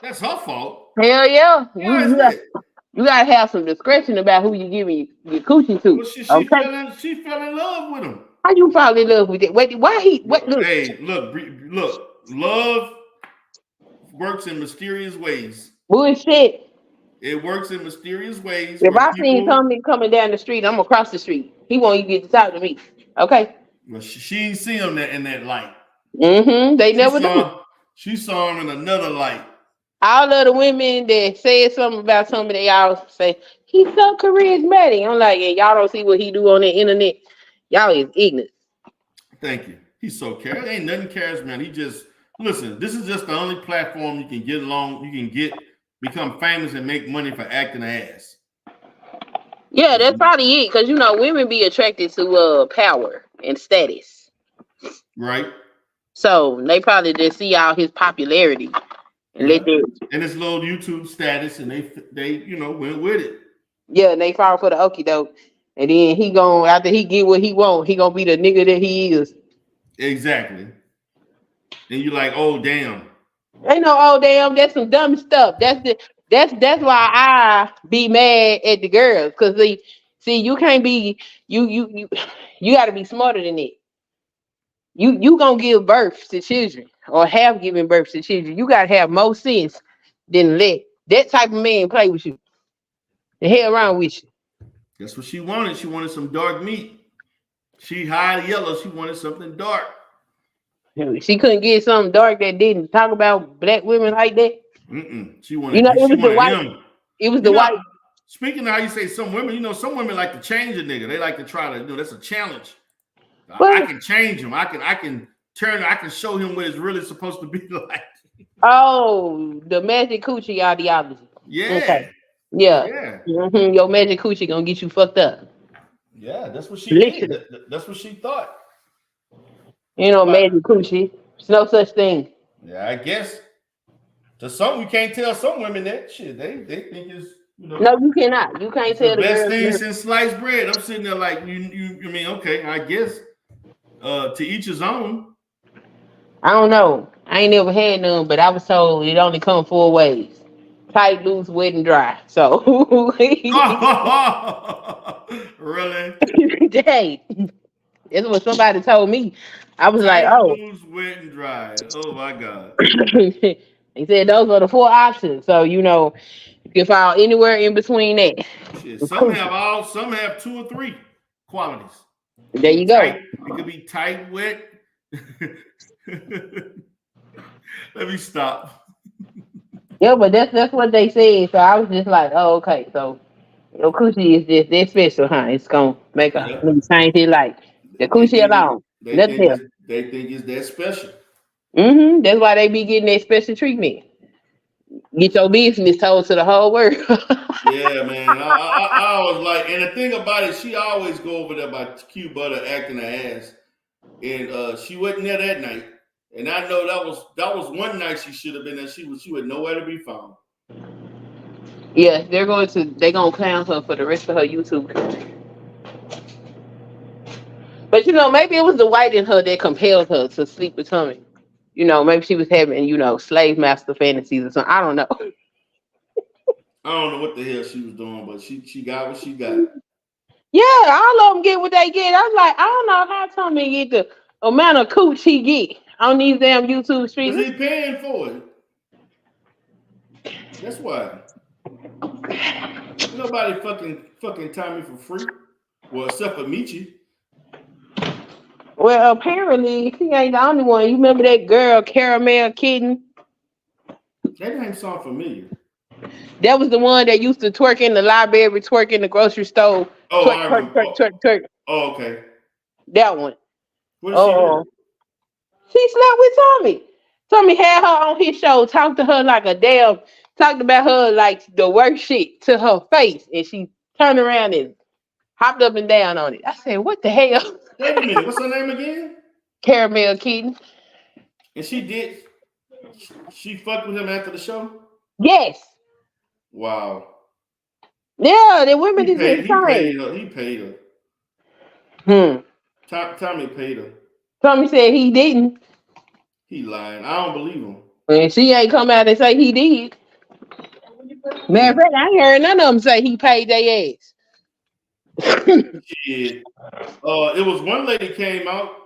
that's her fault. Hell yeah. Why is that? You gotta have some discretion about who you giving your coochie to. Well, she Okay. fell in love with him. How you fall in love with it? Wait, why he what look? Hey, look, love works in mysterious ways. Bullshit. It works in mysterious ways If where I seen people. Tommy coming down the street, I'm across the street. He won't even get to talk to me. Okay. Well, she ain't see him in that light. Mm-hmm. They never do. She saw him in another light. All of the women that said something about something, they all say he's so charismatic. I'm like, yeah, y'all don't see what he do on the internet. Y'all is ignorant. Thank you. He's so charismatic. Ain't nothing charismatic. He just listen. This is just the only platform you can get along. You can become famous and make money for acting ass. Yeah, that's probably it. Cause you know, women be attracted to power and status. Right. So they probably just see all his popularity and and his little YouTube status, and they went with it. Yeah, and they fall for the okie doke. And then he gon' after he get what he want, he gonna be the nigga that he is. Exactly. And you like, oh damn. Ain't no oh damn, that's some dumb stuff. That's why I be mad at the girls. Cause see you can't be you gotta be smarter than it. You gonna give birth to children or have given birth to children. You gotta have more sense than let that type of man play with you. The hell around with you. That's what she wanted. She wanted some dark meat. She high yellow. She wanted something dark. She couldn't get something dark that didn't talk about black women like that. She wanted. It was the white. Him. It was the white. Speaking of how you say some women, some women like to change a nigga. They like to try to. That's a challenge. I can change him. I can show him what it's really supposed to be like. Oh, the magic coochie ideology. Yeah. Okay. Yeah. Mm-hmm. Your magic coochie gonna get you fucked up. Yeah, that's what she did. That's what she thought. Magic coochie. There's no such thing. Yeah, I guess. To some, you can't tell some women that shit. They think it's No, you cannot. You can't tell the best girls thing since sliced bread. I'm sitting there like you. I mean, okay, I guess. To each his own. I don't know. I ain't never had none, but I was told it only come 4 ways: tight, loose, wet, and dry. So really? Hey, that's what somebody told me. I was tight, like, oh, loose, wet, and dry. Oh my god. They said those are the 4 options. So you can fall anywhere in between that. Shit, some have 2 or 3 qualities. There you go. It could be tight, wet. Let me stop. Yeah, but that's what they said. So I was just like, oh, okay. So your coochie is just that special, huh? It's gonna make a change his life. The coochie alone. Nothing else. They think it's that special. Mm-hmm. That's why they be getting that special treatment. Get your business told to the whole world. Yeah, man. I was like, and the thing about it, she always go over there by Q Butter acting her ass, and she wasn't there that night. And I know that was one night she should have been there. She was nowhere to be found. Yeah, they're gonna clown her for the rest of her YouTube career. But maybe it was the white in her that compelled her to sleep with Tommy. Maybe she was having, slave master fantasies or something. I don't know. I don't know what the hell she was doing, but she got what she got. Yeah, all of them get what they get. I was like, I don't know how Tommy get the amount of cooch he get on these damn YouTube streets. Because he paying for it. That's why. Nobody fucking Tommy for free. Well, except for Michi. Well, apparently he ain't the only one. You remember that girl, Caramel Kitten? That name sound familiar. That was the one that used to twerk in the library, twerk in the grocery store. Oh, twerk, I remember. twerk. Oh, okay. That one. What did she do? She slept with Tommy. Tommy had her on his show, talked about her like the worst shit to her face, and she turned around and hopped up and down on it. I said, "What the hell?" Wait a minute. What's her name again? Caramel Kitten. And she fucked with him after the show? Yes. Wow. Yeah, the women is He insane. paid her. He paid her. Tommy paid her. Tommy said he didn't. He lying. I don't believe him. And she ain't come out and say he did. Matter of fact, I ain't heard none of them say he paid their ass. Shit. It was one lady came out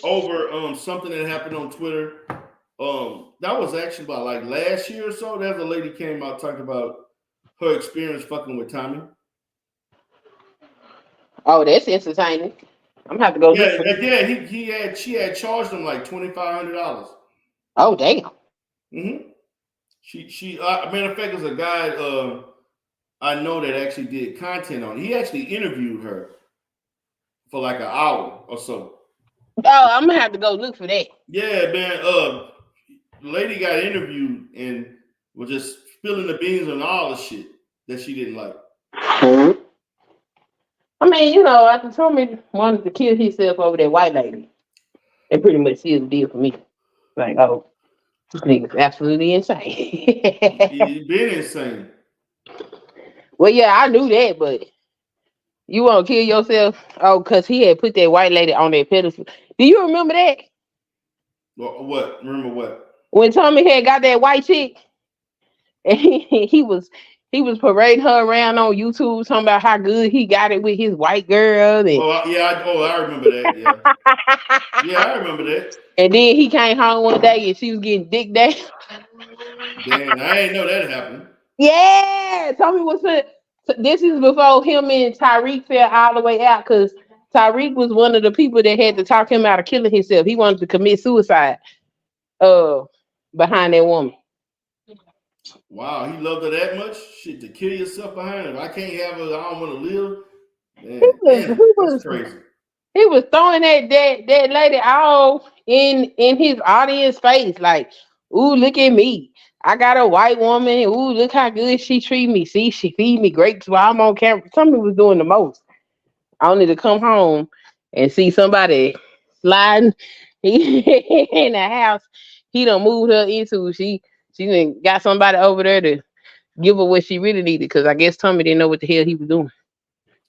over something that happened on Twitter. That was actually about like last year or so. There's a lady came out talking about her experience fucking with Tommy. Oh, that's entertaining. I'm gonna have to go look for Yeah. She had charged him like $2,500. Oh, damn. She matter of fact, there's a guy I know that actually did content on it. He actually interviewed her for like an hour or so. Oh, I'm gonna have to go look for that. Yeah, man. The lady got interviewed and was just spilling the beans on all the shit that she didn't like. I mean, after Tommy wanted to kill himself over that white lady, it pretty much sealed the deal for me. Like, oh, this nigga's absolutely insane. He's been insane. Well, yeah, I knew that, but you want to kill yourself? Oh, because he had put that white lady on that pedestal. Do you remember that? What? Remember what? When Tommy had got that white chick, and he was parading her around on YouTube talking about how good he got it with his white girl. And I remember that. Yeah, yeah, I remember that. And then he came home one day and she was getting dick down. Damn, I didn't know that happened. Yeah, Tommy was. This is before him and Tyreek fell all the way out because Tyreek was one of the people that had to talk him out of killing himself. He wanted to commit suicide. Behind that woman. Wow, he loved her that much? Shit, to kill yourself behind her. I can't have her. I don't want to live. Man, that's crazy. He was throwing that lady all in his audience face, like, ooh, look at me. I got a white woman. Ooh, look how good she treat me. See, she feed me grapes while I'm on camera. Somebody was doing the most. Only to come home and see somebody sliding in the house he done moved her into. She done got somebody over there to give her what she really needed because I guess Tommy didn't know what the hell he was doing.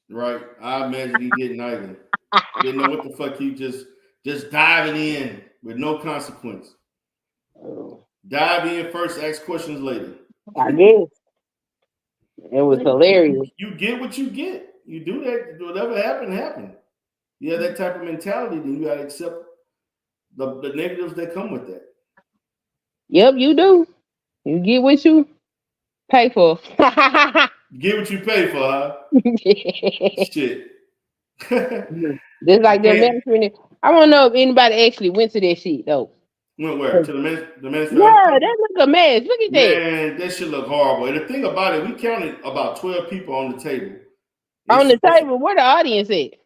Right. I imagine he didn't either. Didn't know what the fuck he just diving in with no consequence. Dive in first, ask questions later. I guess. It was hilarious. You get what you get. You do that. Whatever happened. You have that type of mentality, then you gotta accept the negatives that come with that. Yep, you do. You get what you pay for. Get what you pay for, huh? Shit. Just like the Manosphere. I don't know if anybody actually went to that shit though. Went where? To the Manosphere? Yeah, that look a mess. Look at that. Man, that shit look horrible. And the thing about it, we counted about 12 people on the table. On the table, where the audience at?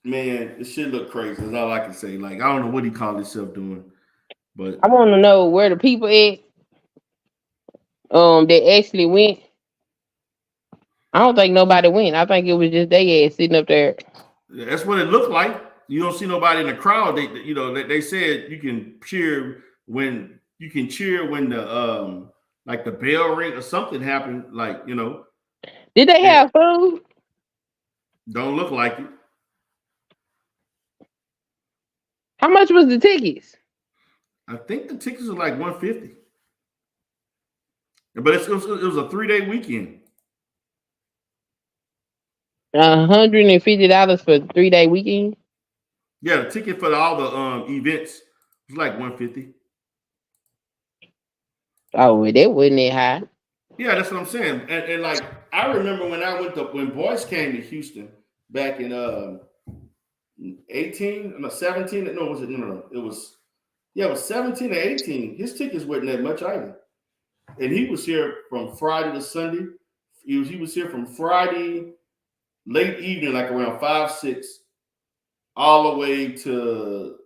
Man, this shit look crazy. That's all I can say. Like, I don't know what he called himself doing, but I want to know where the people at. That actually went. I don't think nobody went. I think it was just they ass sitting up there. That's what it looked like. You don't see nobody in the crowd. They said you can cheer when the like the bell ring or something happened. Like, Did they have food? Don't look like it. How much was the tickets? I think the tickets are like $150. But it was a 3-day weekend. $150 for a 3-day weekend? Yeah, the ticket for all the events was like $150. Oh, well, that wasn't that high. Yeah, that's what I'm saying. And like I remember when Boyce came to Houston back in 17. No, it was 17 or 18. His tickets weren't that much either. And he was here from Friday to Sunday. He was here from Friday late evening, like around 5, 6, all the way to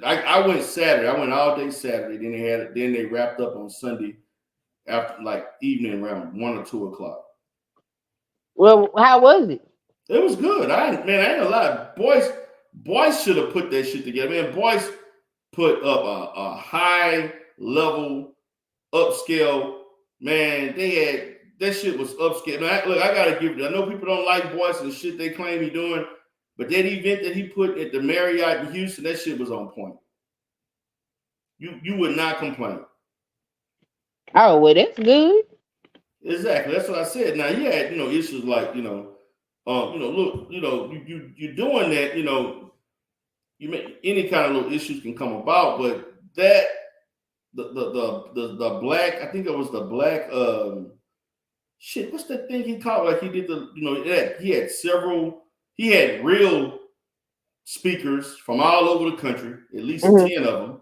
I went Saturday. I went all day Saturday. Then they wrapped up on Sunday after like evening around 1 or 2 o'clock. Well, how was it? It was good. I ain't gonna lie. Boyce should have put that shit together. Man, Boyce put up a high level, upscale. Man, they had that shit was upscale. Man, look, I gotta give it. I know people don't like Boyce and shit they claim he doing, but that event that he put at the Marriott in Houston, that shit was on point. You would not complain. Oh, well, that's good. Exactly. That's what I said. Now you had, issues like, look, you're doing that, you make any kind of little issues can come about, but that the black, I think it was the black shit, what's that thing he called? Like he did he had real speakers from all over the country, at least 10 of them.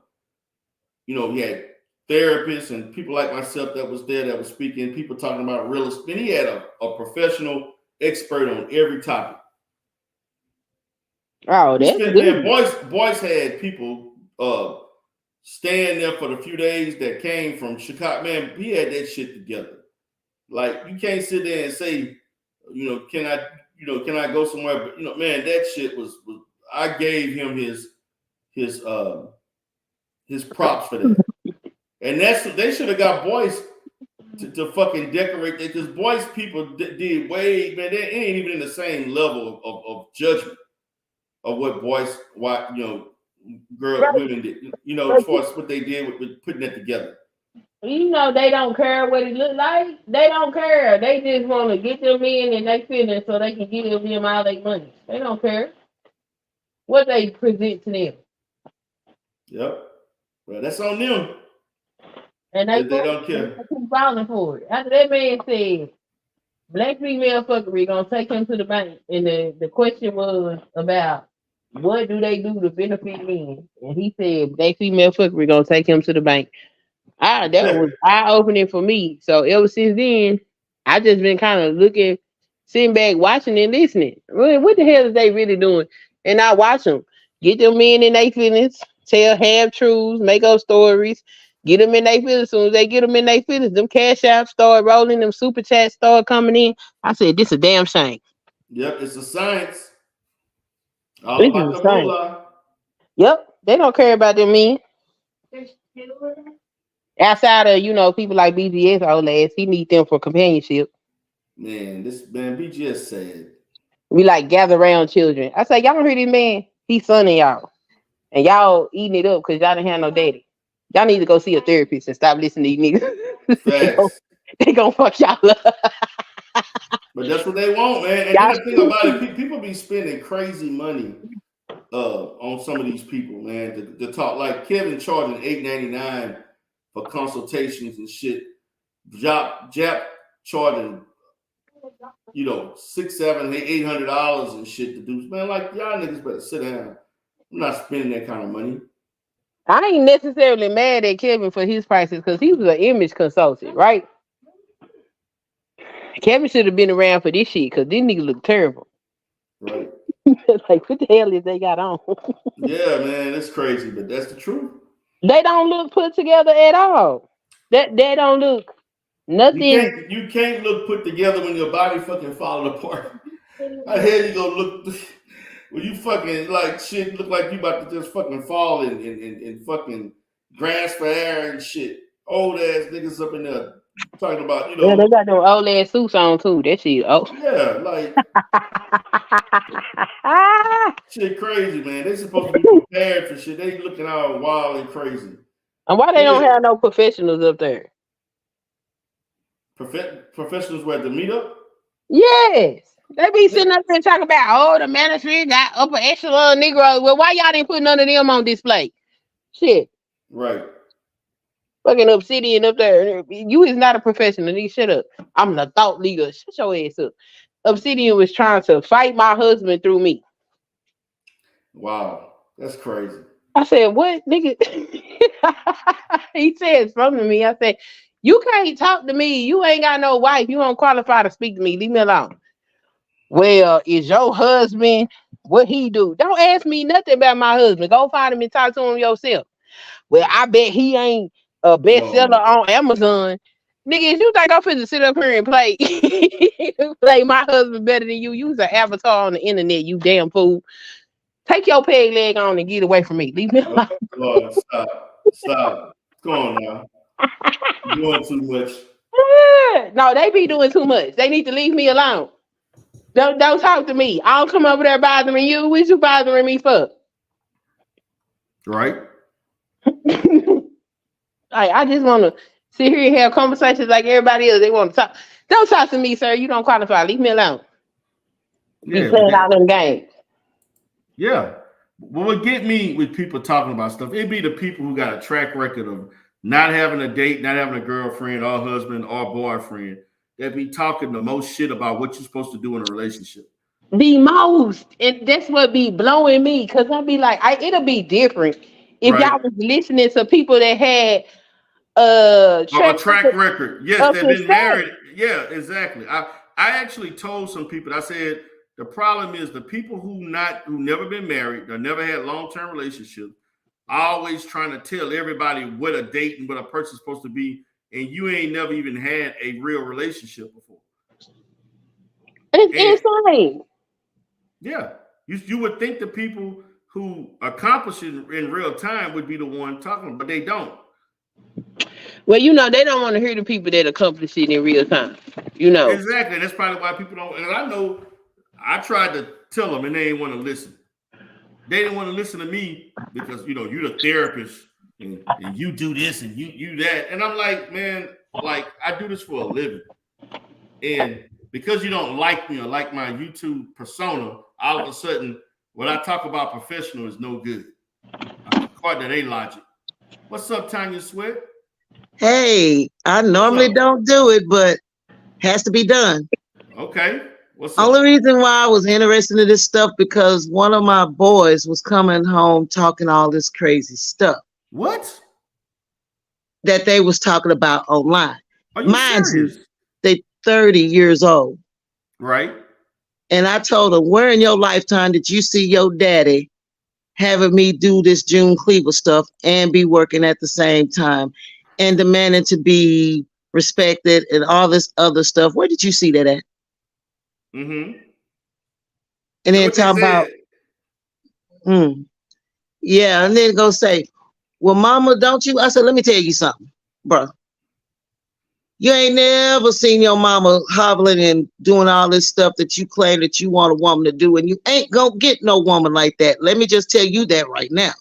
He had therapists and people like myself that was there that was speaking, people talking about real estate. He had a professional expert on every topic. Oh, that's good. Boyce had people staying there for the few days that came from Chicago. Man, he had that shit together. Like you can't sit there and say, can I go somewhere? But man, that shit was I gave him his props for that. And they should have got Boyce to fucking decorate that, because Boyce people did way, man, they ain't even in the same level of judgment of what Boyce, women did, as far as what they did with putting that together. They don't care what it look like. They don't care. They just want to get them in and they feelings so they can give them all their money. They don't care what they present to them. Yep. Well, that's on them. And they don't care. They keep falling for it. After that man said, black female fuckery gonna take him to the bank, and the question was about what do they do to benefit men, and he said black female fuckery gonna take him to the bank. That was eye opening for me. So ever since then, I just been kind of sitting back, watching and listening. What the hell is they really doing? And I watch them, get them men in their feelings, tell half truths, make up stories, get them in their feelings. As soon as they get them in their feelings, them cash apps start rolling, them super chats start coming in. I said, this a damn shame. Yep, it's a science. All about the moolah. Yep, they don't care about them men. Outside of, people like BGS old ass, he need them for companionship. Man, BGS said. We like gather around children. I say, y'all don't hear this man? He's son of y'all. And y'all eating it up because y'all didn't have no daddy. Y'all need to go see a therapist and stop listening to these niggas. Facts. they gonna fuck y'all up. But that's what they want, man. And then the thing about it, people be spending crazy money on some of these people, man. To talk, like Kevin charging $8.99 for consultations and shit. Jap charging, $600, $700, $800 and shit to do. Man, like y'all niggas better sit down. I'm not spending that kind of money. I ain't necessarily mad at Kevin for his prices because he was an image consultant, right? Kevin should have been around for this shit because this nigga look terrible. Right. Like, what the hell is they got on? Yeah, man, it's crazy, but that's the truth. They don't look put together at all. They don't look nothing. You can't look put together when your body fucking falling apart. How the hell you gonna look when you fucking like shit look like you about to just fucking fall and fucking grasp for air and shit. Old ass niggas up in there talking about, Yeah, they got them old ass suits on too. That shit. Oh. Yeah, like shit crazy, man. They supposed to be prepared for shit. They looking all wild and crazy. And why they don't have no professionals up there? Professionals were at the meetup? Yes. They be sitting up there talking about, the Manosphere got upper echelon Negroes. Well, why y'all didn't put none of them on display? Shit. Right. Fucking Obsidian up there. You is not a professional. Nigga, shut up. I'm the thought leader. Shut your ass up. Obsidian was trying to fight my husband through me. Wow. That's crazy. I said, what, nigga? He said something to me. I said, you can't talk to me. You ain't got no wife. You don't qualify to speak to me. Leave me alone. Well, is your husband, what he do? Don't ask me nothing about my husband. Go find him and talk to him yourself. Well, I bet he ain't a bestseller on Amazon. Nigga, if you think I'm finna sit up here and play my husband better than you, use an avatar on the internet, you damn fool. Take your peg leg on and get away from me. Leave me alone. Lord, stop. Come on now. You're doing too much. No, they be doing too much. They need to leave me alone. Don't talk to me. I don't come over there bothering you. What you bothering me for? Right? I just want to sit here and have conversations like everybody else. They want to talk. Don't talk to me, sir. You don't qualify. Leave me alone. Be Yeah. playing all them games. Yeah. What would get me with people talking about stuff, it'd be the people who got a track record of not having a date, not having a girlfriend or husband or boyfriend, that be talking the most shit about what you're supposed to do in a relationship. The most. And that's what be blowing me. Cause I'll be like, it'll be different if Right? y'all was listening to people that had Or a track record. Yes, of they've been success. married. Yeah, exactly. I actually told some people, I said, the problem is the people who never been married, or never had long-term relationships, always trying to tell everybody what a date and what a person's supposed to be, and you ain't never even had a real relationship before. It's insane. Yeah, you would think the people who accomplish it in real time would be the one talking, but they don't. Well, they don't want to hear the people that accomplish it in real time. Exactly. And that's probably why people don't. And I know I tried to tell them and they didn't want to listen. They didn't want to listen to me because, you're the therapist and you do this and you that. And I'm like, man, like I do this for a living. And because you don't like me or like my YouTube persona, all of a sudden, when I talk about professional is no good. According to their logic. What's up, Tanya Sweat? Hey, I normally don't do it, but has to be done. Okay. What's up? Only reason why I was interested in this stuff because one of my boys was coming home talking all this crazy stuff. What? That they was talking about online. Are you serious? You, they 30 years old. Right. And I told him, where in your lifetime did you see your daddy having me do this June Cleaver stuff and be working at the same time and demanding to be respected and all this other stuff? Where did you see that at? Mm-hmm. And then talk about, yeah, and then go say, well, mama, don't you? I said, let me tell you something, bro. You ain't never seen your mama hobbling and doing all this stuff that you claim that you want a woman to do, and you ain't gonna get no woman like that. Let me just tell you that right now.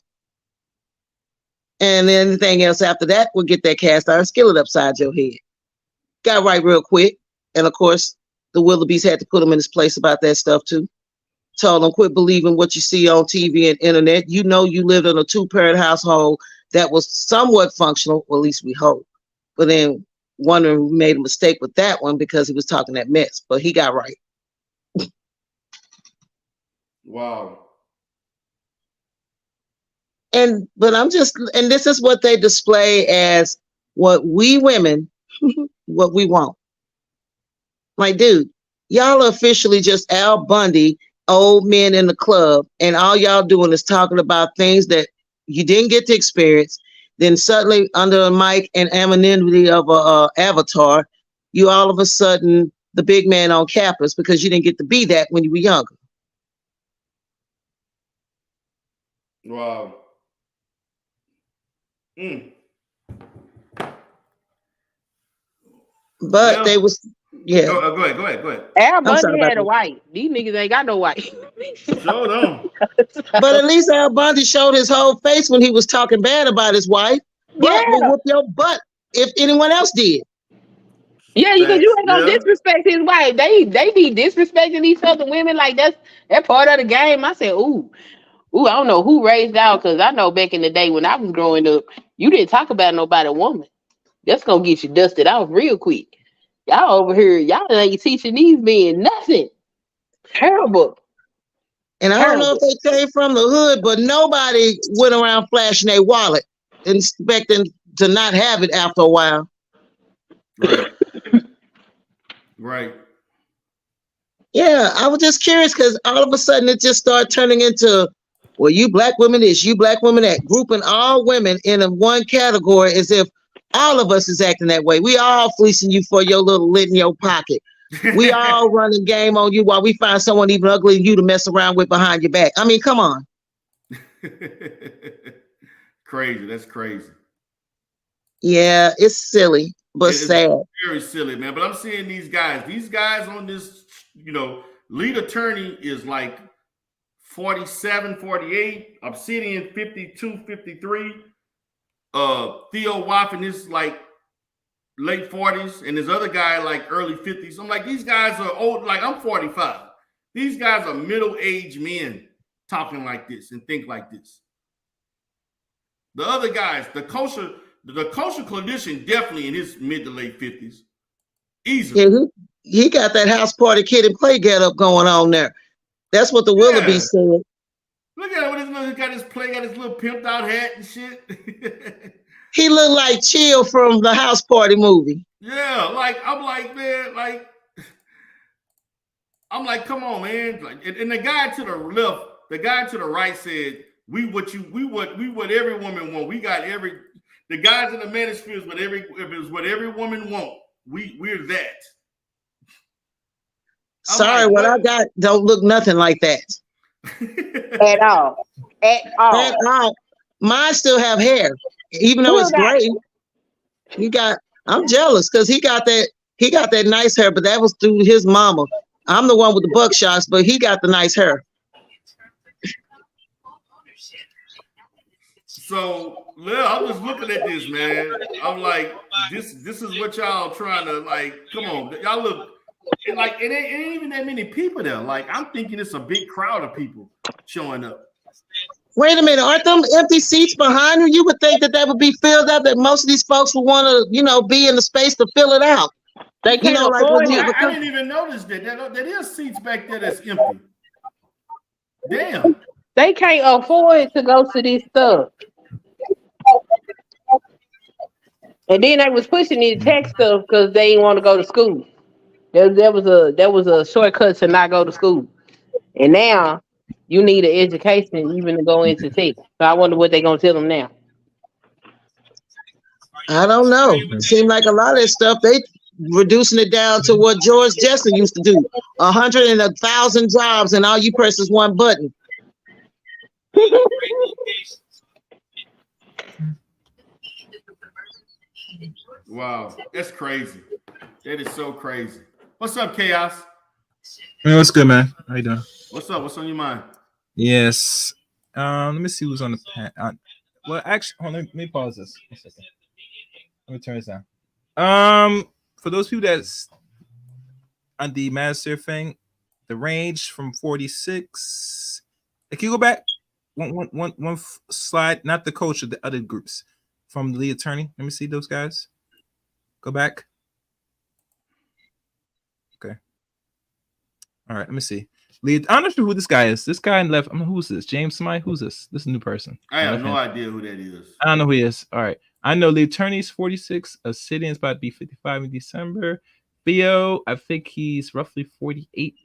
And anything else after that will get that cast iron skillet upside your head. Got right real quick. And of course, the Willoughbys had to put him in his place about that stuff too. Told him, quit believing what you see on TV and internet. You lived in a two-parent household that was somewhat functional, or at least we hope. But then wondering who made a mistake with that one because he was talking that mess. But he got right. Wow. But I'm just, and this is what they display as what we women, what we want. Like, dude, y'all are officially just Al Bundy, old men in the club, and all y'all doing is talking about things that you didn't get to experience. Then suddenly, under a mic and anonymity of a avatar, you all of a sudden the big man on campus because you didn't get to be that when you were younger. Wow. But they was, yeah. Go ahead. Al Bundy had a wife. These niggas ain't got no wife. Show them. But at least Al Bundy showed his whole face when he was talking bad about his wife. But will whoop your butt if anyone else did. Yeah, because you ain't gonna disrespect his wife. They be disrespecting these other women like that part of the game. I said, ooh, I don't know who raised out, because I know back in the day when I was growing up, you didn't talk about nobody woman. That's gonna get you dusted off real quick. Y'all over here, y'all ain't teaching these men nothing. Terrible. And I don't know if they came from the hood, but nobody went around flashing their wallet and expecting to not have it after a while. Right. Yeah, I was just curious because all of a sudden it just started turning into, well, you black women this, you black women that, grouping all women in a one category as if all of us is acting that way. We all fleecing you for your little lint in your pocket. We all running game on you while we find someone even uglier than you to mess around with behind your back. I mean, come on. Crazy. That's crazy. Yeah, it's silly, but It's sad. very silly, man. But I'm seeing these guys on this, lead attorney is like 47, 48, Obsidian 52, 53. Theo Waffen is like late 40s, and this other guy like early 50s. I'm like, these guys are old, like I'm 45. These guys are middle-aged men talking like this and think like this. The other guys, the kosher clinician, definitely in his mid to late 50s. Easily. Yeah, he got that house party kid and play get up going on there. That's what the Willoughby said. Look at him with got his little pimped out hat and shit. He looked like Chill from the house party movie. Yeah, I'm like, man, I'm like, come on, man. Like, and the guy to the left, the guy to the right said, we what every woman want. We got the guys in the Manosphere is what every woman want. We're that. Sorry, what I got don't look nothing like that. At all. At all. Mine still have hair, even though it's gray. I'm jealous because he got that nice hair, but that was through his mama. I'm the one with the buckshots, but he got the nice hair. So, I'm just looking at this, man. I'm like, this is what y'all trying to, like, come on. Y'all look, like, it ain't even that many people there. Like, I'm thinking it's a big crowd of people showing up. Wait a minute, aren't them empty seats behind you? You would think that would be filled up, that most of these folks would want to, be in the space to fill it out. They can't afford it. I didn't even notice that. There is seats back there that's empty. Damn. They can't afford to go to this stuff. And then they was pushing these tech stuff because they didn't want to go to school. There was a shortcut to not go to school. And now you need an education even to go into tech. So I wonder what they're gonna tell them now. I don't know. It seemed like a lot of that stuff they reducing it down to what George Jetson used to do: 100 and 1,000 jobs, and all you press is one button. Wow, that's crazy. That is so crazy. What's up, Chaos? Man, what's good, man? How you doing? What's up? What's on your mind? Yes. Let me see who's on the pan. Well, actually, hold on, let me pause this. 1 second. Let me turn this down. For those people that's on the Manosphere thing, the range from 46. Can you go back one slide? Not the coach of the other groups from the attorney. Let me see those guys. Go back. Okay. All right. Let me see. I'm not sure who this guy is. This guy in left. Who's this? James Smythe? Who's this? This is a new person. I have no idea who that is. I don't know who he is. All right. I know the attorney's 46. Obsidian's about to be 55 in December. Theo, I think he's roughly 48,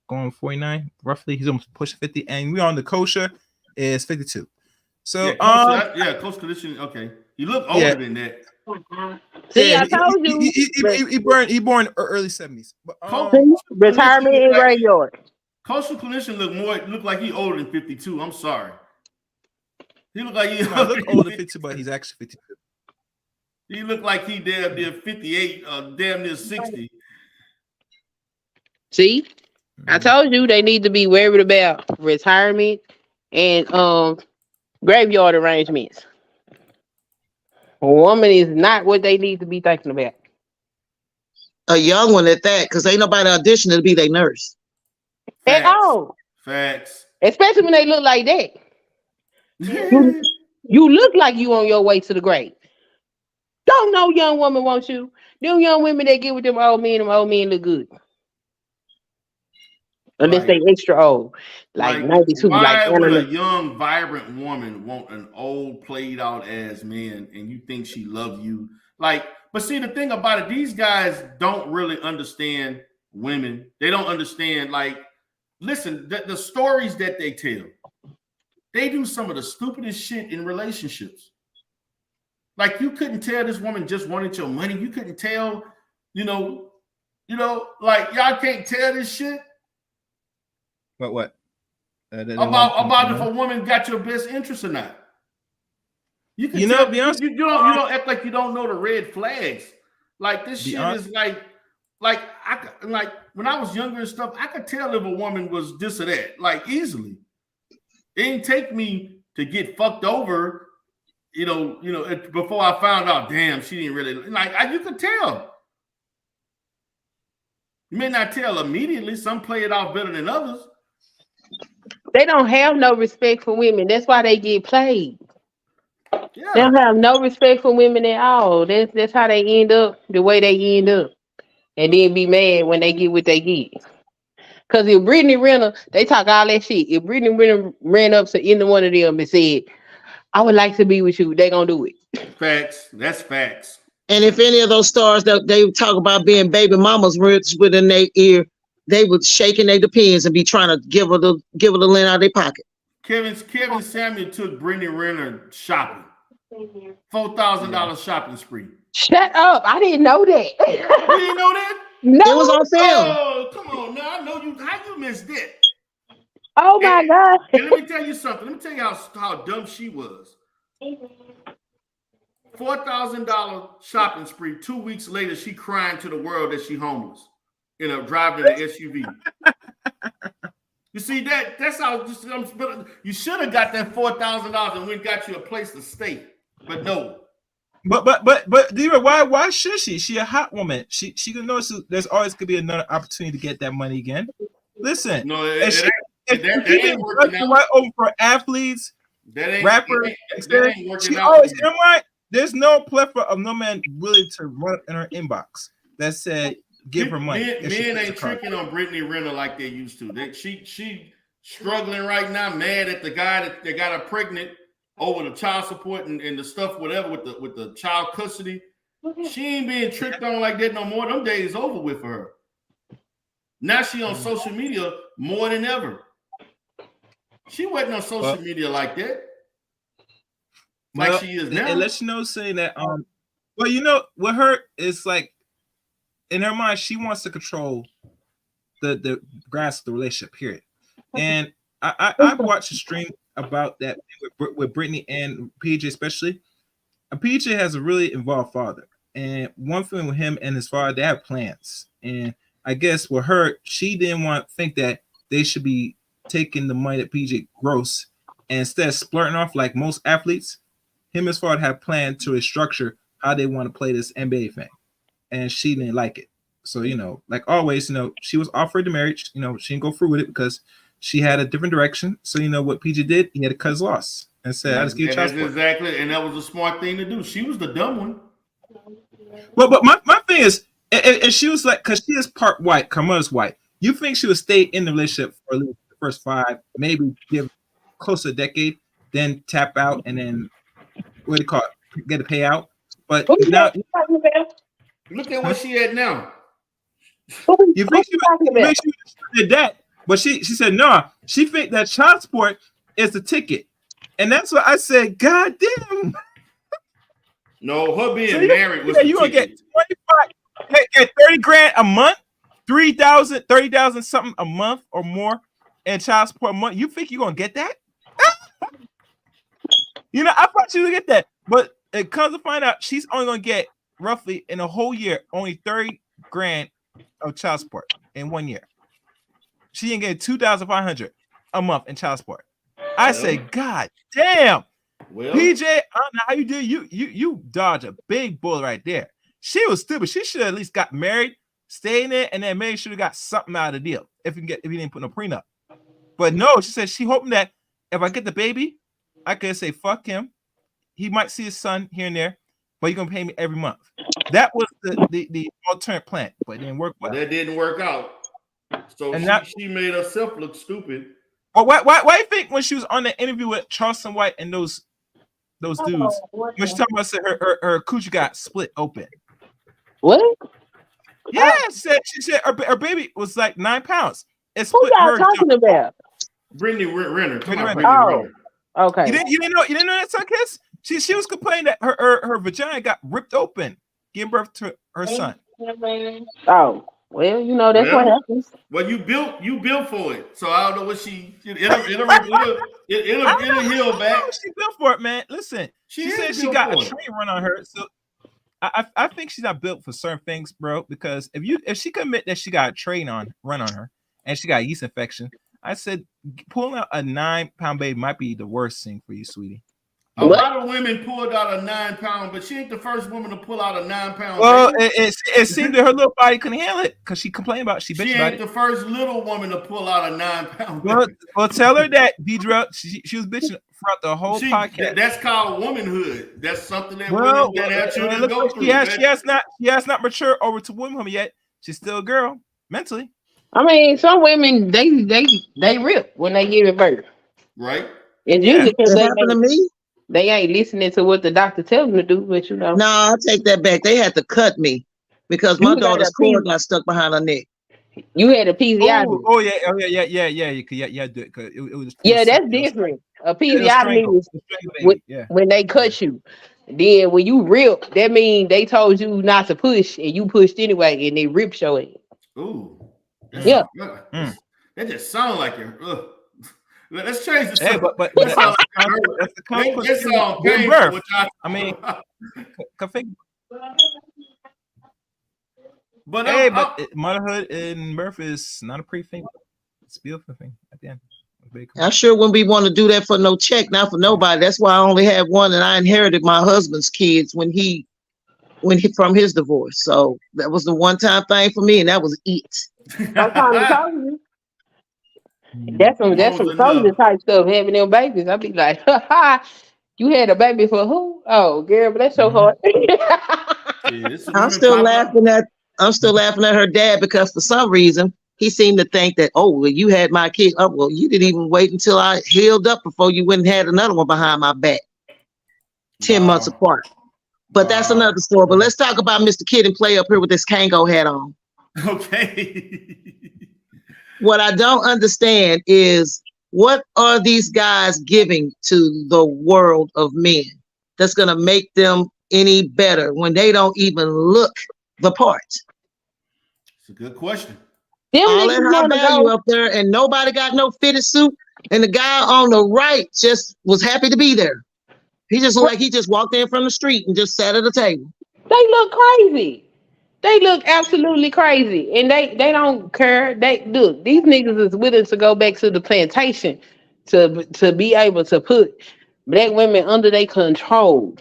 going 49. Roughly, he's almost pushing 50. And we on the kosher is 52. So Coach Condition. Okay, he looked older than that. See, I told you. He born early 70s. But, retirement in graveyard. Coastal Clinician look like he older than 52. I'm sorry. He look like he look older than 52, but he's actually 52. He looked like he damn near 58, damn near 60. See, I told you they need to be worried about retirement and graveyard arrangements. A woman is not what they need to be thinking about. A young one at that, because ain't nobody auditioning to be their nurse. At all. Facts. Especially when they look like that. You look like you on your way to the grave. Don't no young woman want you. Them young women that get with them old men look good. Unless they extra old. Like 92. Why would a young, vibrant woman want an old, played out ass man and you think she love you? Like, but see, the thing about it, these guys don't really understand women. They don't understand, like, listen, the stories that they tell. They do some of the stupidest shit in relationships. Like, you couldn't tell this woman just wanted your money. You couldn't tell, like, y'all can't tell this shit. What? About if a woman got your best interest or not. You can You know, tell Beyonce. you don't act like you don't know the red flags. Like this shit Beyonce. is like when I was younger and stuff, I could tell if a woman was this or that, like easily. It didn't take me to get fucked over, before I found out, damn, she didn't really you could tell. You may not tell immediately. Some play it off better than others. They don't have no respect for women. That's why they get played. Yeah. They don't have no respect for women at all. That's how they end up the way they end up. And then be mad when they get what they get. Because if Brittany Renner, they talk all that shit. If Brittany Renner ran up to any one of them and said, I would like to be with you, they gonna do it. Facts. That's facts. And if any of those stars that they talk about being baby mamas within their ear, they would shaking their depends and be trying to give her the lint out of their pocket. Kevin Samuel took Brittany Renner shopping. $4,000 shopping spree. Shut up. I didn't know that. You didn't know that? No. It was on film. Oh, come on now. I know you. How you missed that? Oh my God. And let me tell you something. Let me tell you how dumb she was. $4,000 shopping spree. 2 weeks later, she crying to the world that she homeless. Driving in an SUV. You see that's how you should have got that $4,000 and went got you a place to stay. But no. But Dira, why should she? She a hot woman. She can know there's always could be another opportunity to get that money again. Listen, no, that ain't working out. Right over for athletes, rappers. That ain't working she out. Always, you know what? There's no plethora of no man willing to run up in her inbox that said give her money. Men ain't tricking on Brittany Renner like they used to. She struggling right now, mad at the guy that got her pregnant over the child support and the stuff, whatever, with the child custody. She ain't being tricked on like that no more. Them days over with for her. Now she on social media more than ever. She wasn't on social media like that. Like she is now. It lets you know saying that well, you know, with her, it's like in her mind, she wants to control the grasp of the relationship, period. And I've watched a stream about that with Brittany and PJ especially. PJ has a really involved father. And one thing with him and his father, they have plans. And I guess with her, she didn't want to think that they should be taking the money that PJ gross and instead of splurting off like most athletes, him and his father have planned to restructure how they want to play this NBA thing. And she didn't like it. So, like always, she was offered the marriage. She didn't go through with it because she had a different direction. So, what PJ did, he had to cut his loss and said, I just give you child support. Exactly. And that was a smart thing to do. She was the dumb one. But my thing is, and she was like, because she is part white, Carmela's white. You think she would stay in the relationship for at least the first 5, maybe give close to a decade, then tap out and then what do you call it? Get a payout. But now look at what she had now. You think she did that? But she said no. She think that child support is the ticket, and that's what I said. God damn. No, her being married was you gonna get 25, get 30 grand a month, 30,000 something a month or more, and child support a month. You think you're gonna get that? I thought she would get that, but it comes to find out she's only gonna get roughly in a whole year only 30 grand of child support in 1 year. She didn't get 2,500 a month in child support. I say, God damn. Well, PJ, I don't know how you did. You dodge a big bullet right there. She was stupid. She should have at least got married, stayed in it, and then maybe should have got something out of the deal if you didn't put no prenup. But no, she said she hoping that if I get the baby, I could say fuck him. He might see his son here and there, but you're gonna pay me every month. That was the alternate plan, but it didn't work well. That didn't work out. So she made herself look stupid. But why do you think when she was on the interview with Charleston White and those dudes, when she talking about her coochie got split open? What? Yeah, she said her baby was like 9 pounds. It's who y'all talking about? Brittany Renner. Okay. You didn't know that, son, kids? She was complaining that her vagina got ripped open, giving birth to her son. Oh. Well, you know, that's what Well, happens. well, you built for it. So I don't know what it'll heal I back. know she built for it, man. Listen, She she said is she built got a for it. train run on her. So I think she's not built for certain things, bro. Because if she commit that she got a run on her and she got a yeast infection, I said pulling out a 9-pound baby might be the worst thing for you, sweetie. A lot of women pulled out a 9-pound, but she ain't the first woman to pull out a 9-pound Well, baby. it seemed that her little body couldn't handle it because she complained about she bitched about ain't it. the first little woman to pull out a 9-pound baby. Well, tell her that Deidre, she was bitching throughout the whole podcast. That's called womanhood. That's something that Well, women that have children looks go like through. she has not matured over to womanhood yet. She's still a girl mentally. I mean, some women they rip when they give birth. Right. It's usually because It happened to me. they ain't listening to what the doctor tell them to do, but you know. No, I'll take that back. They had to cut me because my You got daughter's a cord got stuck behind her neck. You had a PCI. Oh yeah. Do it. 'Cause it was That's different. A it was PCI is when they cut you. Then when you rip, that means they told you not to push, and you pushed anyway, and they ripped your ass. Ooh. Yeah. That just sounds like it. Let's change the Hey, subject. but That sound that's the consequence that sound of giving painful, birth. which I mean, but motherhood and birth is not a pretty thing. It's a beautiful thing at the end. I sure wouldn't be want to do that for no check, not for nobody. That's why I only had one, and I inherited my husband's kids when he from his divorce. So that was the one-time thing for me, and that was it. I'm trying to tell you. That's some soldier type stuff, having them babies. I'd be like, ha ha, you had a baby for who? Oh, girl, but that's so hard. I'm still laughing at her dad because for some reason he seemed to think that, oh, well, you had my kid. Oh, well, you didn't even wait until I healed up before you went and had another one behind my back. 10 months apart. But that's another story. But let's talk about Mr. Kid and Play up here with this Kango hat on. Okay. What I don't understand is what are these guys giving to the world of men that's going to make them any better when they don't even look the part? It's a good question. All that high value up there, and nobody got no fitted suit, and the guy on the right just was happy to be there. He just looked like he just walked in from the street and just sat at a table. They look crazy. They look absolutely crazy, and they don't care. They look, these niggas is willing to go back to the plantation to be able to put black women under their control.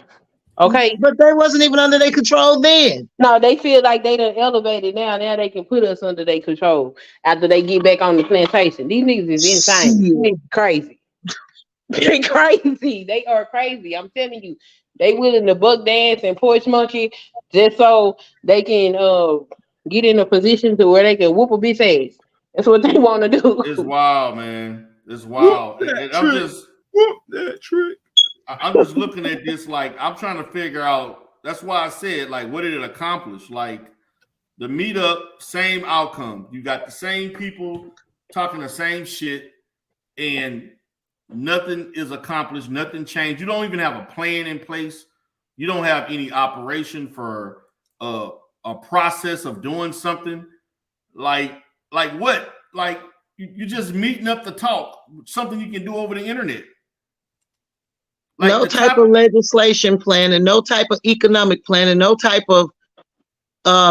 Okay, but they wasn't even under their control then. No, they feel like they done elevated now. Now they can put us under their control after they get back on the plantation. These niggas is insane. These niggas crazy. They crazy. They are crazy. I'm telling you. They willing to buck dance and porch monkey just so they can get in a position to where they can whoop a bitch ass. That's what they want to do. It's wild, man. It's wild. And I'm just that trick. I'm just looking at this like I'm trying to figure out. That's why I said, like, what did it accomplish? Like the meetup, same outcome. You got the same people talking the same shit, and nothing is accomplished, nothing changed. You don't even have a plan in place. You don't have any operation for a process of doing something. Like what? Like you're just meeting up to talk, something you can do over the internet. Like no type of legislation plan and no type of economic plan and no type of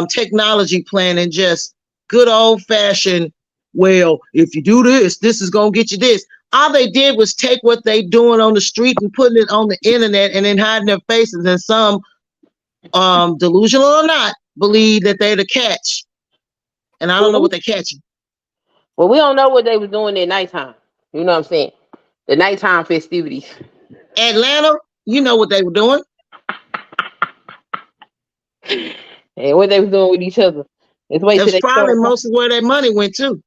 technology plan, and just good old fashioned, well, if you do this, this is going to get you this. All they did was take what they doing on the street and putting it on the internet and then hiding their faces, and some delusional or not believe that they're the catch. And I don't know what they're catching. Well, we don't know what they was doing at nighttime. You know what I'm saying? The nighttime festivities. Atlanta, you know what they were doing. And what they was doing with each other. It's wait till they probably most of where their money went to.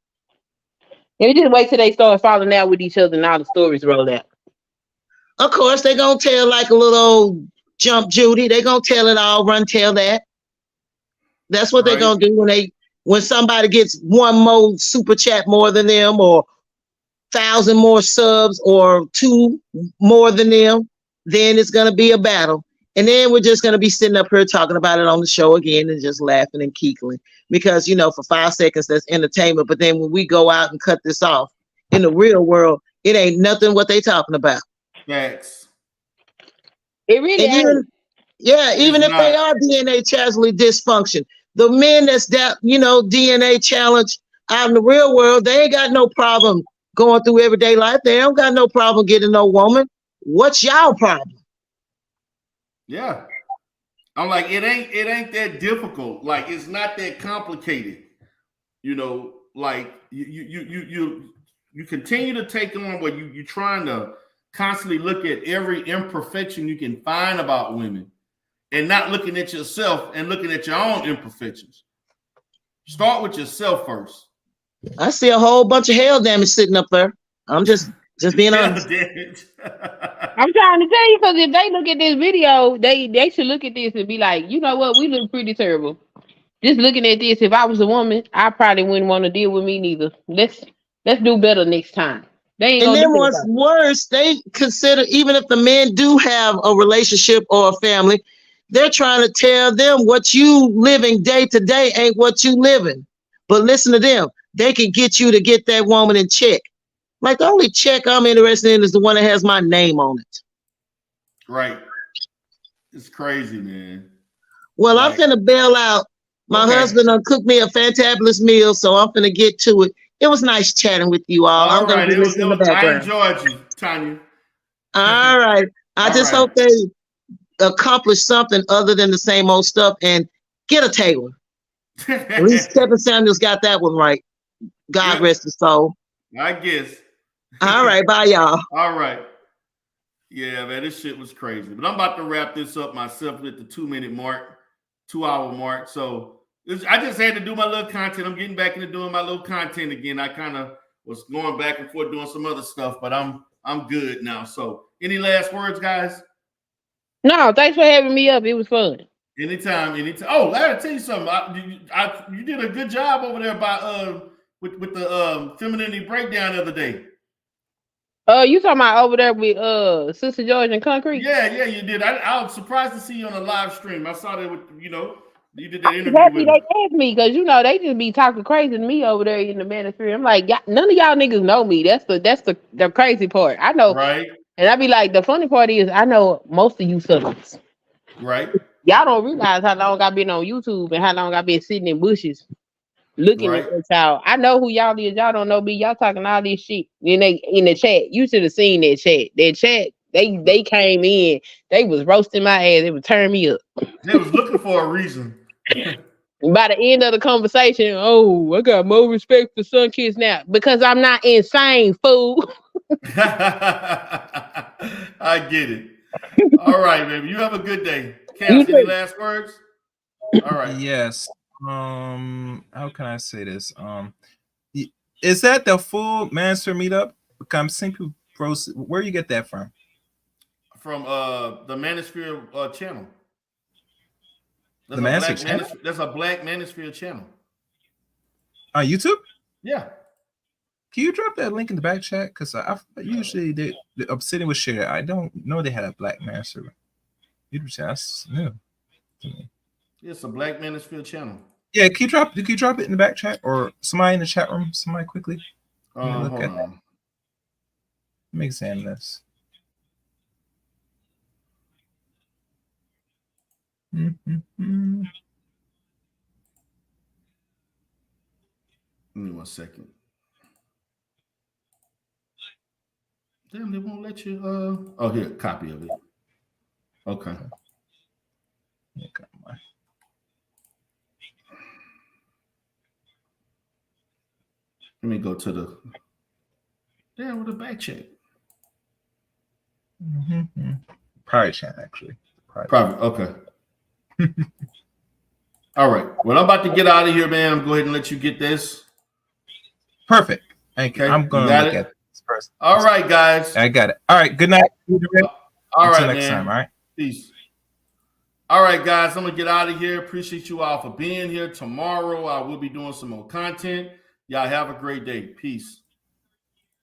You just wait till they start falling out with each other and all the stories roll out. Of course, they're going to tell like a little old Jump Judy. They're going to tell it all, run tell that. That's what they're going to do when somebody gets one more super chat more than them, or 1,000 more subs, or 2 more than them. Then it's going to be a battle. And then we're just going to be sitting up here talking about it on the show again and just laughing and keekling because, you know, for 5 seconds, that's entertainment. But then when we go out and cut this off in the real world, it ain't nothing what they talking about. Facts. It really And ain't. even, yeah, even if they are DNA challenged dysfunction, the men that's that, you know, DNA challenge out in the real world, they ain't got no problem going through everyday life. They don't got no problem getting no woman. What's y'all problem? Yeah. I'm like, it ain't that difficult. Like, it's not that complicated. You know, like you continue to take on what you're trying to constantly look at every imperfection you can find about women and not looking at yourself and looking at your own imperfections. Start with yourself first. I see a whole bunch of hell damage sitting up there. I'm just being honest. I'm trying to tell you because if they look at this video, they should look at this and be like, you know what, we look pretty terrible. Just looking at this, if I was a woman, I probably wouldn't want to deal with me neither. Let's do better next time. They ain't And gonna then do what's it. worse, they consider, even if the men do have a relationship or a family, they're trying to tell them what you living day to day ain't what you living. But listen to them. They can get you to get that woman in check. Like the only check I'm interested in is the one that has my name on it. Right. It's crazy, man. Well, Like, I'm finna bail out. My husband cooked me a fantabulous meal, so I'm finna get to it. It was nice chatting with you all. I'm gonna be listening in the I background. enjoyed you, Tanya. All right. I just hope they accomplish something other than the same old stuff and get a Taylor. At least Kevin Samuels got that one right. God rest his soul. I guess. All right. Bye, y'all. All right. Yeah, man, this shit was crazy. But I'm about to wrap this up myself at the 2-minute mark, 2-hour mark. So I just had to do my little content. I'm getting back into doing my little content again. I kind of was going back and forth doing some other stuff, but I'm good now. So any last words, guys? No, thanks for having me up. It was fun. Anytime. Oh, I gotta tell you something. You did a good job over there by with the femininity breakdown the other day. You talking about over there with Sister George and Concrete? Yeah, you did. I was surprised to see you on a live stream. I saw that with you did that interview Happy with they asked me because they just be talking crazy to me over there in the Manosphere. I'm like, none of y'all niggas know me. That's the crazy part. I know, right? And I be like, the funny part is I know most of you suckers. Right. Y'all don't realize how long I've been on YouTube and how long I've been sitting in bushes looking at that y'all. I know who y'all is. Y'all don't know me. Y'all talking all this shit in the chat. You should have seen that chat. That chat, they came in. They was roasting my ass. They would turn me up. They was looking for a reason. By the end of the conversation, oh, I got more respect for Sun Kids now because I'm not insane, fool. I get it. All right, baby. You have a good day. Cass, any last words? All right. Yes. How can I say this? Is that the full Manosphere meetup? Because I'm seeing people post. Where you get that from? From the Manosphere channel. The Manosphere channel? There's a Black Manosphere channel. On YouTube? Yeah. Can you drop that link in the back chat? Because I usually the Obsidian was shared. I don't know they had a Black Manosphere YouTube channel. That's new to me. It's a Black Manosphere channel. Yeah, can you drop it in the back chat or somebody in the chat room? Somebody quickly. Look Hold at on. that. Let me examine this. Give me 1 second. Damn, they won't let you. Oh, here, copy of it. Okay. Let me go to the. Damn, with the back check. Private chat, actually. Private. Okay. All right. Well, I'm about to get out of here, man. I'm going to go ahead and let you get this. Perfect. Thank you. I'm going to look at this first. All right, guys. I got it. All right. Good night. Until next time. All right. Peace. All right, guys. I'm going to get out of here. Appreciate you all for being here. Tomorrow, I will be doing some more content. Y'all have a great day. Peace.